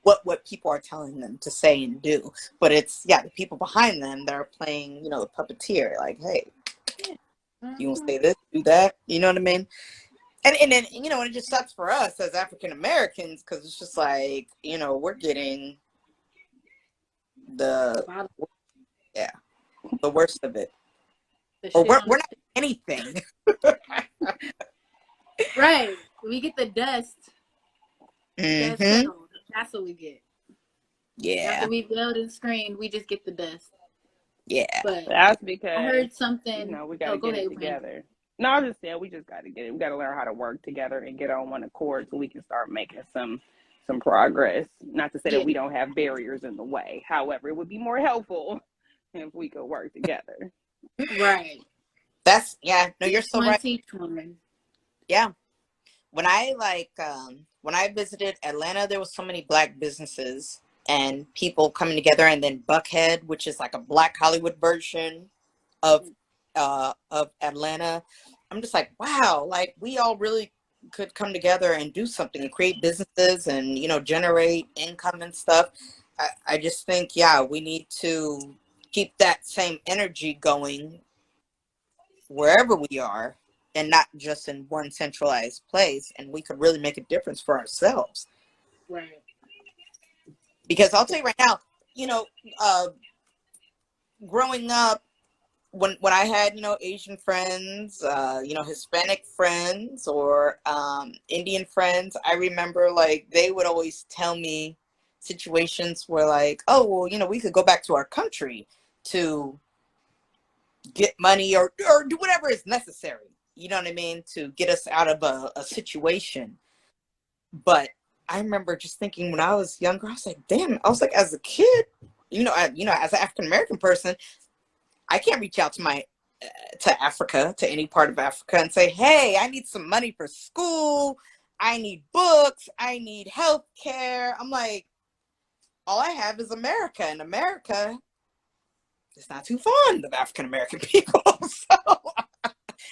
What people are telling them to say and do, but it's the people behind them that are playing. The puppeteer. Like, hey, you want to say this, do that. You know what I mean? And then, and it just sucks for us as African Americans because it's just like, we're getting the worst of it. Or we're not anything. Right. We get the dust. That's Mm-hmm. settled. That's what we get. Yeah. After we build and screen, we just get the dust. Yeah. But That's I because, heard something. we got Oh, to go get it ahead, Wendy. together. No, I was just saying we just got to get it. We got to learn how to work together and get on one accord so we can start making some progress. Not to say that we don't have barriers in the way. However, it would be more helpful if we could work together. Right. That's no, you're so right. Each one. Yeah. When I visited Atlanta, there was so many Black businesses and people coming together, and then Buckhead, which is like a Black Hollywood version of Atlanta. I'm just like, wow, like we all really could come together and do something and create businesses and, generate income and stuff. I just think, we need to keep that same energy going wherever we are and not just in one centralized place. And we could really make a difference for ourselves. Right. Because I'll tell you right now, growing up, when I had, Asian friends, Hispanic friends or Indian friends, I remember like they would always tell me situations where like, oh, well, we could go back to our country to get money or do whatever is necessary. You know what I mean? To get us out of a situation. But I remember just thinking when I was younger, I was like, damn, I was like, as a kid, as an African-American person, I can't reach out to Africa, to any part of Africa and say, hey, I need some money for school. I need books. I need health care. I'm like, all I have is America, and America is not too fond of African-American people. So,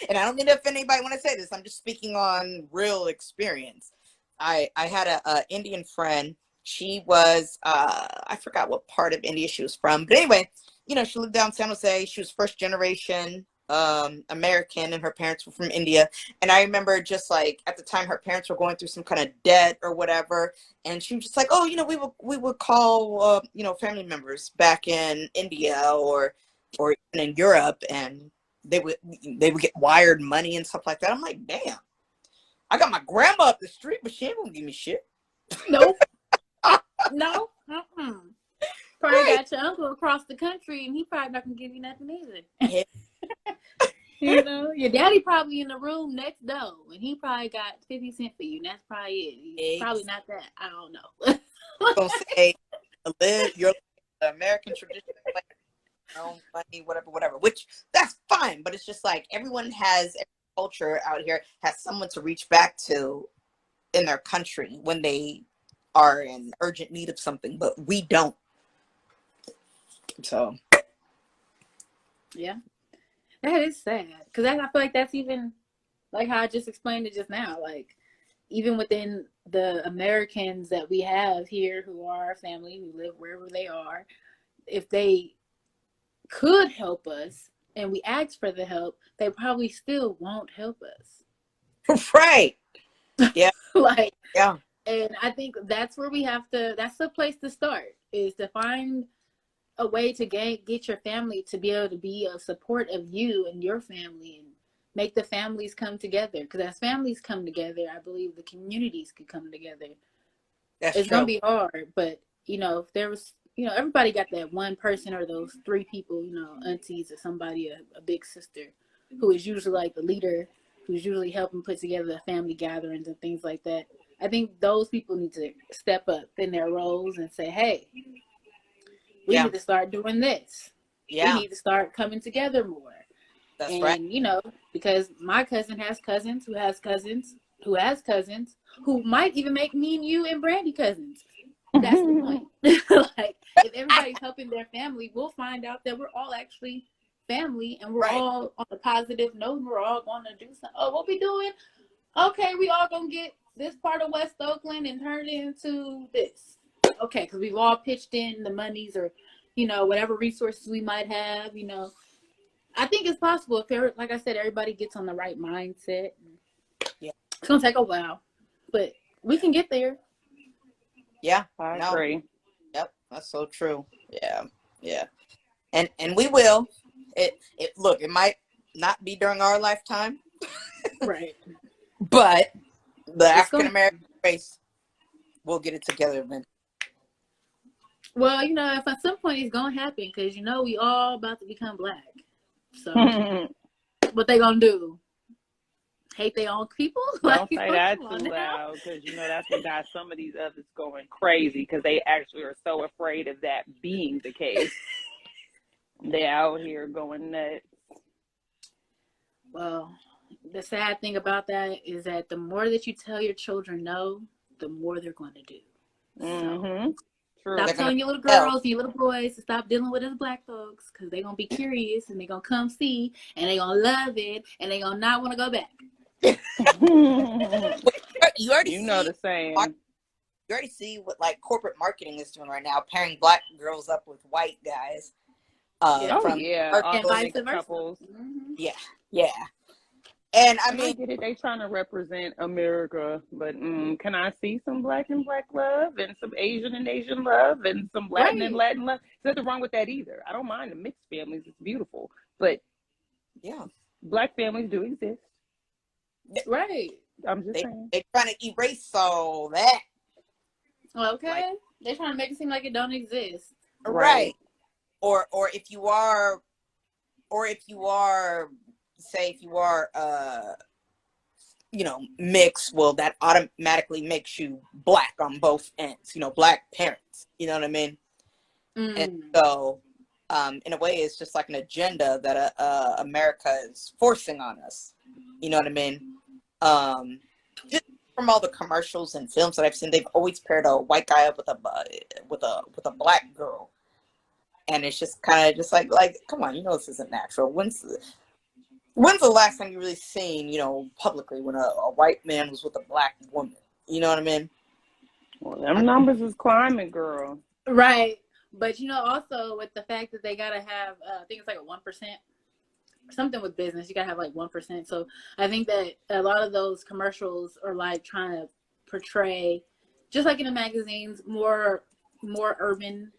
and I don't mean to offend anybody when I say this. I'm just speaking on real experience. I had a Indian friend. She was, I forgot what part of India she was from. But anyway, she lived down in San Jose. She was first generation American, and her parents were from India. And I remember just like at the time her parents were going through some kind of debt or whatever. And she was just like, oh, we would call, family members back in India or even in Europe. And they would get wired money and stuff like that. I'm like, damn, I got my grandma up the street, but she ain't gonna give me shit. Nope. No. Probably Right. got your uncle across the country, and he probably not gonna give you nothing either. Yeah. Your daddy probably in the room next door, and he probably got 50 cents for you, and that's probably it. He's probably not that. I don't know. I'm gonna say live your American tradition, own money, whatever. Which that's fine, but it's just like every culture out here has someone to reach back to in their country when they are in urgent need of something, but we don't. So yeah, that is sad, because I feel like that's even like how I just explained it just now. Like even within the Americans that we have here who are our family, who live wherever they are, if they could help us and we ask for the help, they probably still won't help us. Right. Yeah. Yeah. And I think that's where that's the place to start, is to find a way to get your family to be able to be a support of you and your family, and make the families come together. Because as families come together, I believe the communities could come together. It's going to be hard, but if there was, everybody got that one person or those three people, aunties or somebody, a big sister, who is usually like the leader, who's usually helping put together the family gatherings and things like that. I think those people need to step up in their roles and say, hey, we need to start doing this. Yeah. We need to start coming together more. That's right. Because my cousin has cousins who has cousins who has cousins who might even make me and you and Brandy cousins. That's the point. Like, if everybody's helping their family, we'll find out that we're all actually family, and we're all on a positive note, and we're all going to do something. Oh, what we doing? Okay, we all going to get this part of West Oakland and turn it into this. Okay, because we've all pitched in the monies or, whatever resources we might have, I think it's possible if, like I said, everybody gets on the right mindset. Yeah. It's going to take a while, but we can get there. Yeah. I agree. Yep. That's so true. Yeah. Yeah. And we will. It might not be during our lifetime. Right. But the It's African going. American race will get it together eventually. Well, if at some point it's gonna happen, because we all about to become black. So what they gonna do? Hate their own people? Don't say that come on too now. loud, because that's what got some of these others going crazy, because they actually are so afraid of that being the case. They out here going nuts. Well, the sad thing about that is that the more that you tell your children no, the more they're going to do. Mm-hmm. True. Stop They're telling your little tell. girls and your little boys to stop dealing with us black folks, because they're going to be curious and they're going to come see and they're going to love it and they're going to not want to go back. You already You see know the saying. you already see what like corporate marketing is doing right now, pairing black girls up with white guys. Yeah. Oh yeah, And vice authentic versa. couples. Mm-hmm. Yeah. And I And I mean, get it. They trying to represent America, but can I see some black and black love, and some Asian and Asian love, and some Latin and Right. Latin love? There's nothing wrong with that either. I don't mind the mixed families. It's beautiful. But yeah, black families do exist. Right. I'm just saying. they're trying to erase all that. Okay. Like, They're trying to make it seem like it don't exist. right. Or if you are say if you are mixed, well, that automatically makes you black on both ends, black parents, you know what I mean? And so in a way it's just like an agenda that America is forcing on us, you know what I mean? Just from all the commercials and films that I've seen, they've always paired a white guy up with a black girl. And it's just kind of just like, come on, this isn't natural. When's the last time you really seen, publicly when a white man was with a black woman? You know what I mean? Well, them numbers is climbing, girl. Right. But also with the fact that they gotta have, I think it's like a 1%, something with business. You gotta have like 1%. So I think that a lot of those commercials are like trying to portray, just like in the magazines, more urban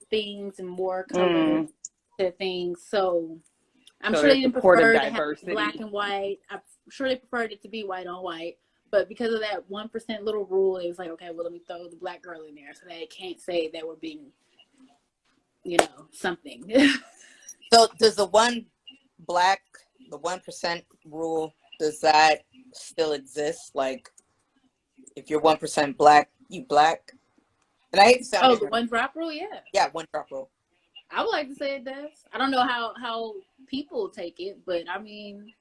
things and more color to things. So I'm sure they didn't prefer to have black and white. I'm sure they preferred it to be white on white. But because of that 1% little rule, it was like, okay, well, let me throw the black girl in there so they can't say that we're being, something. So does the 1% rule, does that still exist? Like, if you're 1% black, you black? And I hate to sound the one drop rule, yeah. Yeah, one drop rule. I would like to say it does. I don't know how people take it, but I mean,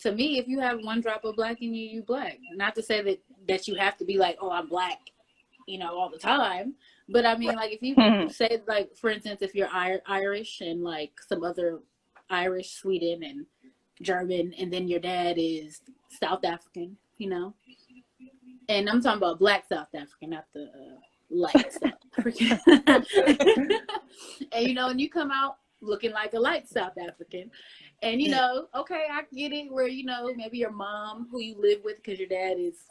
to me, if you have one drop of black in you, you black. Not to say that you have to be like, oh, I'm black, all the time. But I mean, like, if you say, like, for instance, if you're Irish and like some other Irish, Sweden, and German, and then your dad is South African, and I'm talking about black South African, not the light South African. And and you come out looking like a light South African, and okay, I get it where maybe your mom, who you live with because your dad is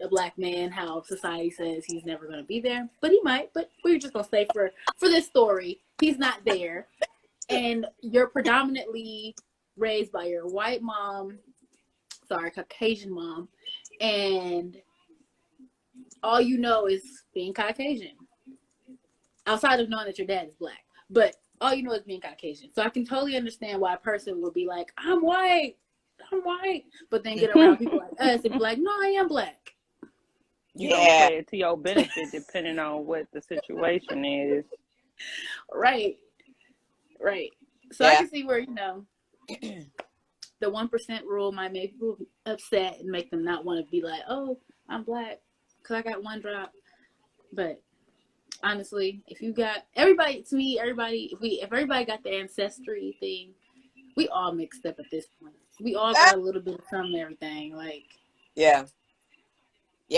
a black man, how society says he's never going to be there, but he might. But we're just gonna say for this story, he's not there, and you're predominantly raised by your white mom, Caucasian mom, and all you know is being Caucasian, outside of knowing that your dad is black. But all you know is being Caucasian. So I can totally understand why a person would be like, I'm white, but then get around people like us and be like, no, I am black. You don't play it to your benefit depending on what the situation is. Right. So I can see where, the 1% rule might make people upset and make them not want to be like, oh, I'm black because I got one drop. But honestly, if you got everybody, if everybody got the ancestry thing, we all mixed up at this point. We all got a little bit of some everything. Like, yeah.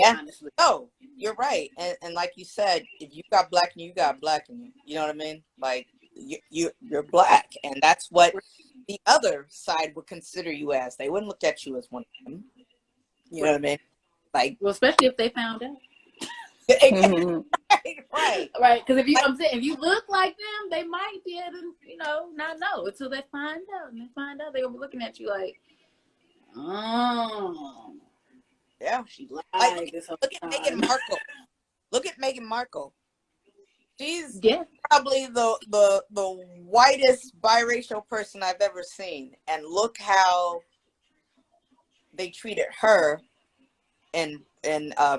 Honestly. No, you're right. And like you said, if you got black in you, you got black in you. You know what I mean? Like, you're black, and that's what the other side would consider you as. They wouldn't look at you as one of them. You know what I mean? Like, well, especially if they found out. Right. Because if you look like them, they might be able to, not know until they find out. And they find out, they're gonna be looking at you like, oh. Yeah. She Like lied this whole look at Meghan time. Markle. Look at Meghan Markle. She's Yeah. probably the whitest biracial person I've ever seen. And look how they treated her in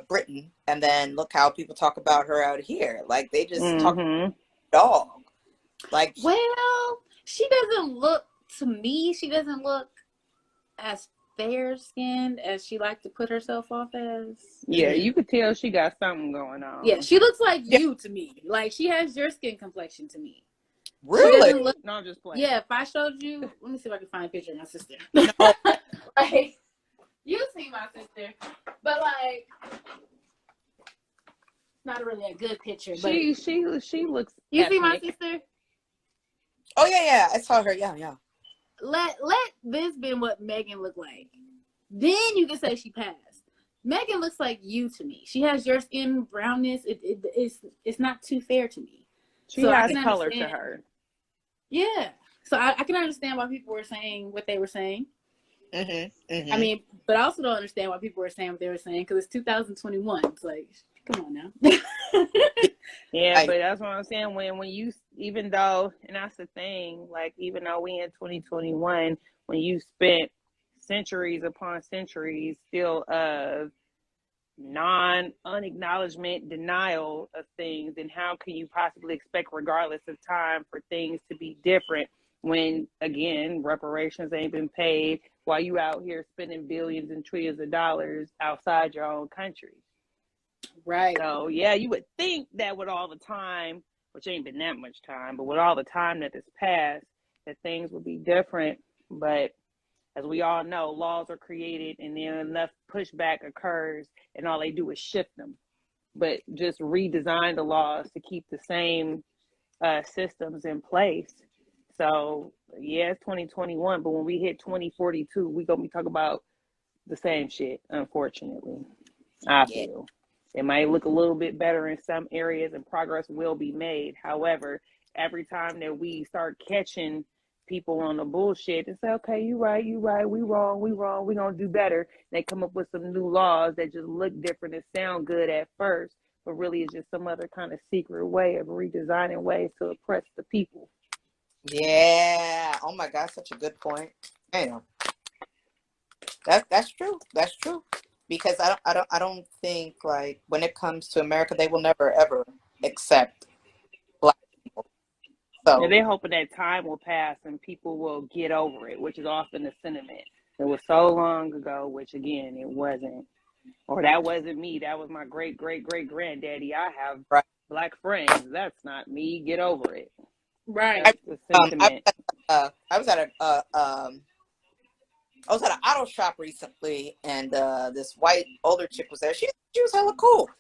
Britain, and then look how people talk about her out here. Like they just talk dog. Like Well, she doesn't look, to me, she doesn't look as fair skinned as she liked to put herself off as. Yeah, you could tell she got something going on. Yeah, she looks like Yeah. you to me. Like she has your skin complexion to me. She really? doesn't look. No, I'm just playing. Yeah, if I showed you, let me see if I can find a picture of my sister. No. Like, you see my sister, but like, not really a good picture. But She looks. you ethnic. see my sister. Oh yeah, I saw her. Yeah. Let this be what Megan looked like. Then you can say she passed. Megan looks like you to me. She has your skin brownness. It's not too fair to me. She So I has can color understand. to her. Yeah. So I can understand why people were saying what they were saying. I mean, but I also don't understand why people were saying what they were saying because it's 2021. It's like, come on now. Yeah, but that's what I'm saying. When you, even though, and that's the thing, like even though we in 2021, when you spent centuries upon centuries still of unacknowledgement, denial of things, then how can you possibly expect, regardless of time, for things to be different when, again, reparations ain't been paid while you out here spending billions and trillions of dollars outside your own country? Right. So, yeah, you would think that with all the time, which ain't been that much time, but with all the time that has passed, that things would be different. But as we all know, laws are created and then enough pushback occurs and all they do is shift them. But just redesign the laws to keep the same systems in place. So, yeah, it's 2021, but when we hit 2042, we're going to be talking about the same shit, unfortunately. I feel. It might look a little bit better in some areas and progress will be made. However, every time that we start catching people on the bullshit and say, okay, you right, we wrong, we're going to do better. They come up with some new laws that just look different and sound good at first, but really it's just some other kind of secret way of redesigning ways to oppress the people. Yeah. Oh my God, such a good point. Damn. That's true. That's true. Because I don't think, like, when it comes to America, they will never ever accept Black people. So And they're hoping that time will pass and people will get over it, which is often the sentiment. It was so long ago, which again, it wasn't. Or that wasn't me. That was my great granddaddy. I have right. Black friends. That's not me. Get over it. Right. That's the sentiment. I was at an auto shop recently, and this white older chick was there. She was hella cool,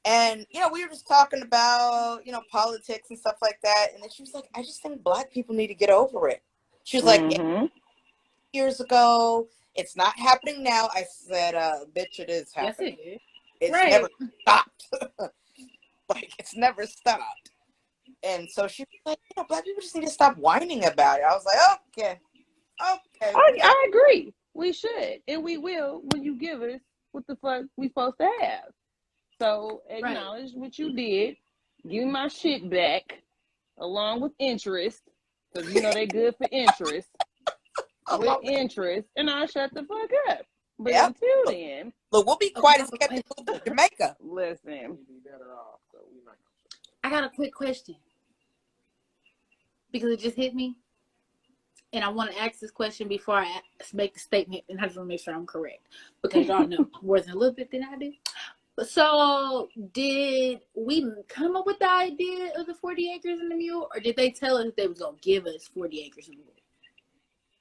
and we were just talking about politics and stuff like that. And then she was like, "I just think Black people need to get over it." She was like, "Years ago, it's not happening now." I said, "Bitch, it is happening. Yes, it is. It's Right. never stopped. Like it's never stopped." And so she was like, Black people just need to stop whining about it. I was like, okay. I agree. We should, and we will when you give us what the fuck we supposed to have. So acknowledge what you did. Give me my shit back, along with interest, because they good for interest. With interest, and I'll shut the fuck up. But until then, look, we'll be quiet as kept it to Jamaica. Listen, I got a quick question because it just hit me. And I want to ask this question before I make the statement, and I just want to make sure I'm correct because y'all know more than a little bit than I do. So, did we come up with the idea of the 40 acres and the mule, or did they tell us they was gonna give us 40 acres and the mule?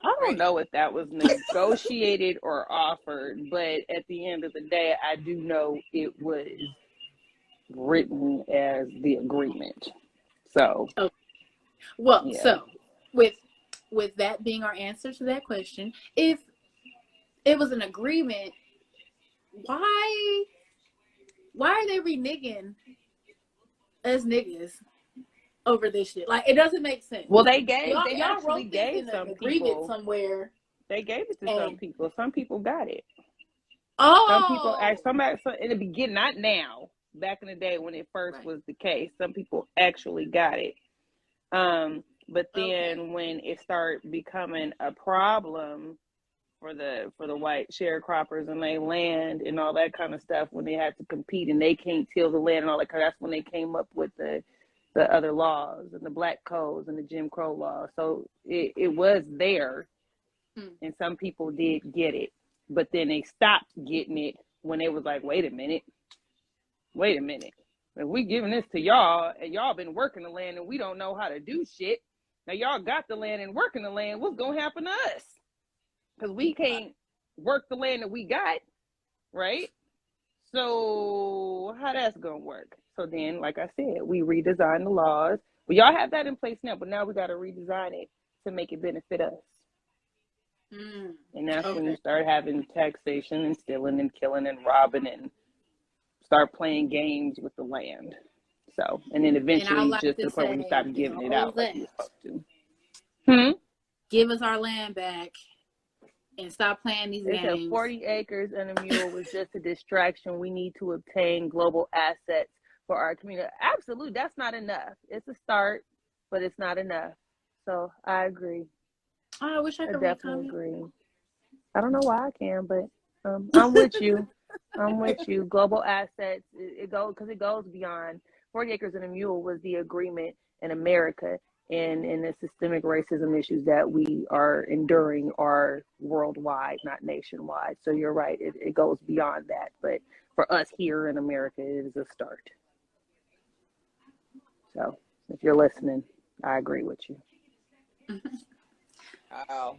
I don't know if that was negotiated or offered, but at the end of the day, I do know it was written as the agreement. So, okay. Well, yeah. So with that being our answer to that question, if it was an agreement, why are they reneging as niggas over this shit? Like, it doesn't make sense. Well, y'all actually wrote this gave in some an agreement people somewhere. They gave it to some people. Some people got it. Some people Oh, so in the beginning, not now, back in the day when it first right. was the case, some people actually got it. But Okay. then when it started becoming a problem for the white sharecroppers and they land and all that kind of stuff, when they had to compete and they can't till the land and all that, that's when they came up with the other laws and the black codes and the Jim Crow laws. So it was there, and some people did get it, but then they stopped getting it when they was like, wait a minute, if we giving this to y'all and y'all been working the land and we don't know how to do shit, now y'all got the land and working the land, what's gonna happen to us? Because we can't work the land that we got, right? So how that's gonna work? So then, like I said, we redesigned the laws. Well, y'all have that in place now, but now we got to redesign it to make it benefit us. And that's when you start having taxation and stealing and killing and robbing and start playing games with the land. So, and then eventually like just to to the point where you say, stop giving it out like you're supposed to. Give us our land back and stop playing these They said games. 40 acres and a mule was just a distraction. We need to obtain global assets for our community. Absolutely, that's not enough. It's a start, but it's not enough. So I agree. Oh, I wish I could definitely agree. I don't know why I can, but I'm with you. I'm with you. Global assets, it goes beyond 40 acres and a mule was the agreement in America and in the systemic racism issues that we are enduring are worldwide, not nationwide. So you're right. It goes beyond that. But for us here in America, it is a start. So if you're listening, I agree with you. Oh.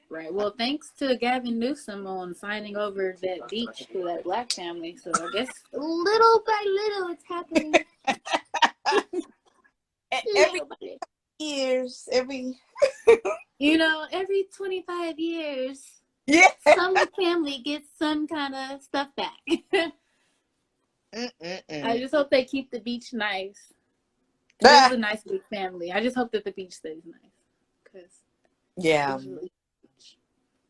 Right. Well, thanks to Gavin Newsom on signing over that beach for that black family. So I guess little by little it's happening. Every years, every 25 years, yeah, some family gets some kind of stuff back. I just hope they keep the beach nice. This is a nice big family. I just hope that the beach stays nice. Yeah.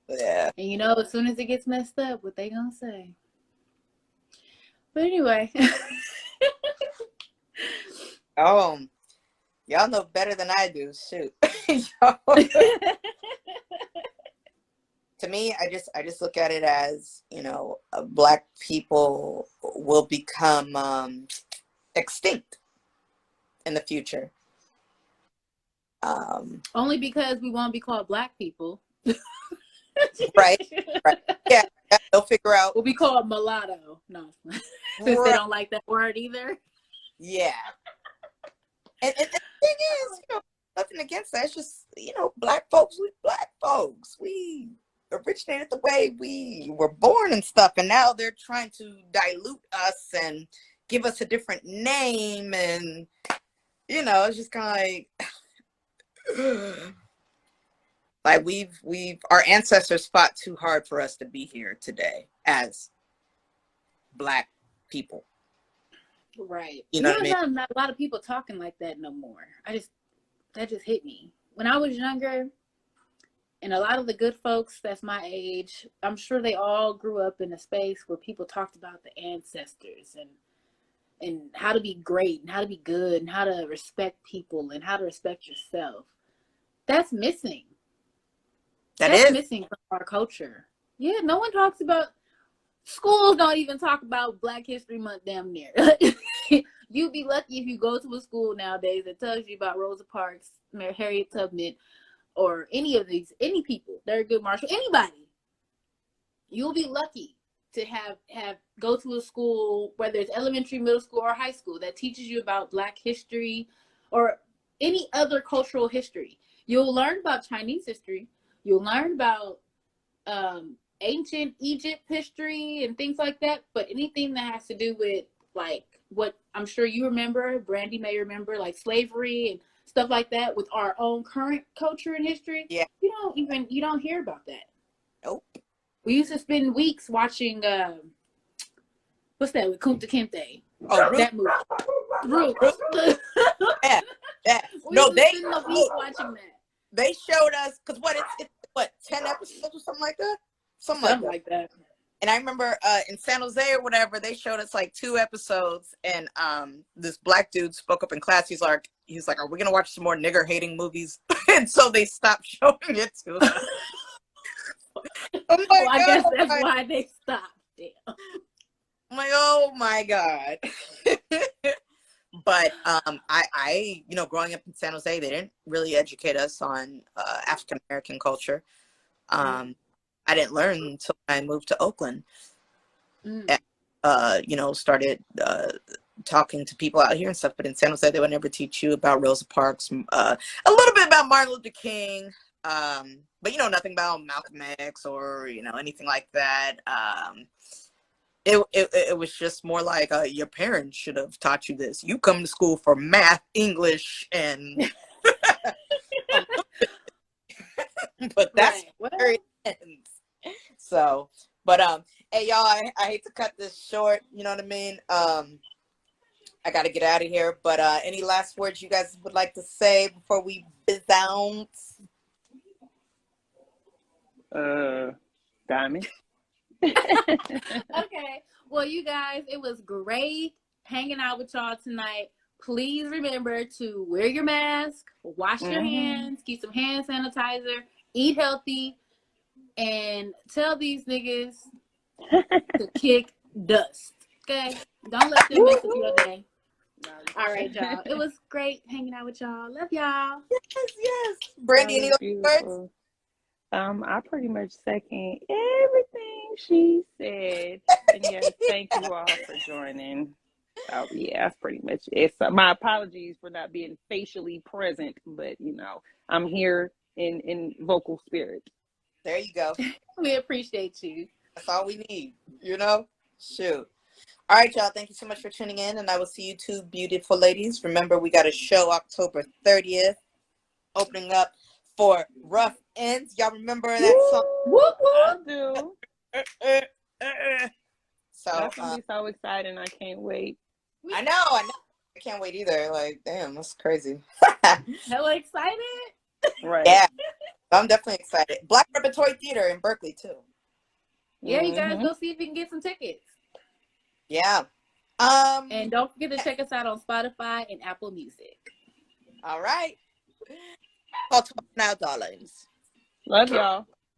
Yeah. And as soon as it gets messed up, what they gonna say? But anyway. Oh, y'all know better than I do. Shoot. To me, I just look at it as, black people will become extinct in the future. Only because we won't be called black people. Right. Yeah, they'll figure out. We'll be called mulatto. No, since they don't like that word either. Yeah. And the thing is, nothing against that. It's just, black folks, we originated the way we were born and stuff. And now they're trying to dilute us and give us a different name. And, it's just kind of like our ancestors fought too hard for us to be here today as black people. Right. What I mean? Not a lot of people talking like that no more. That just hit me. When I was younger, and a lot of the good folks that's my age, I'm sure they all grew up in a space where people talked about the ancestors and how to be great and how to be good and how to respect people and how to respect yourself. That's missing. That's missing from our culture. Yeah, no one talks about. Schools don't even talk about Black History Month damn near. You'd be lucky if you go to a school nowadays that tells you about Rosa Parks, Harriet Tubman, or any people, Thurgood Marshall, anybody. You'll be lucky to have go to a school, whether it's elementary, middle school, or high school, that teaches you about Black history or any other cultural history. You'll learn about Chinese history. You'll learn about ancient Egypt history and things like that, but anything that has to do with like what I'm sure you remember, Brandy may remember, like slavery and stuff like that with our own current culture and history. Yeah. You don't hear about that. Nope. We used to spend weeks watching what's that with Kunta Kinte? Oh, that movie. Roots. Yeah. No, they spend a week watching that. They showed us because it's 10 episodes or something like that. Something like that. And I remember in San Jose or whatever, they showed us like 2 episodes, and this black dude spoke up in class. He's like, "Are we gonna watch some more nigger hating movies?" And so they stopped showing it to us. I'm like, Well, I guess oh that's my, why they stopped. Damn. I'm like, oh my God. But I, growing up in San Jose, they didn't really educate us on African American culture. I didn't learn until I moved to Oakland. And, started talking to people out here and stuff. But in San Jose, they would never teach you about Rosa Parks, a little bit about Martin Luther King, but nothing about Malcolm X or anything like that. It was just more like your parents should have taught you this. You come to school for math, English, and but that's where it ends. So, but hey y'all, I hate to cut this short. You know what I mean? I got to get out of here. But any last words you guys would like to say before we bounce? Diamond. Okay. Well, you guys, it was great hanging out with y'all tonight. Please remember to wear your mask, wash your hands, keep some hand sanitizer, eat healthy, and tell these niggas to kick dust. Okay? Don't let them mess up your day. All right, y'all. It was great hanging out with y'all. Love y'all. Yes. Brandy, any last words? I pretty much second everything she said. And yes, thank you all for joining. Yeah, that's pretty much it. So my apologies for not being facially present, but I'm here in vocal spirit. There you go. We appreciate you. That's all we need, Shoot. All right, y'all. Thank you so much for tuning in, and I will see you 2 beautiful ladies. Remember, we got a show October 30th, opening up for Rough Ends. Y'all remember that song? Whoop, I whoop. do. So That's gonna be so exciting. I can't wait. I know. I can't wait either. Like, damn, that's crazy. Hella excited. Right. Yeah, I'm definitely excited. Black Repertory Theater in Berkeley too. Yeah, you guys go see if you can get some tickets. Yeah. And don't forget to check us out on Spotify and Apple Music. All right. Call to us now, darlings. Love y'all.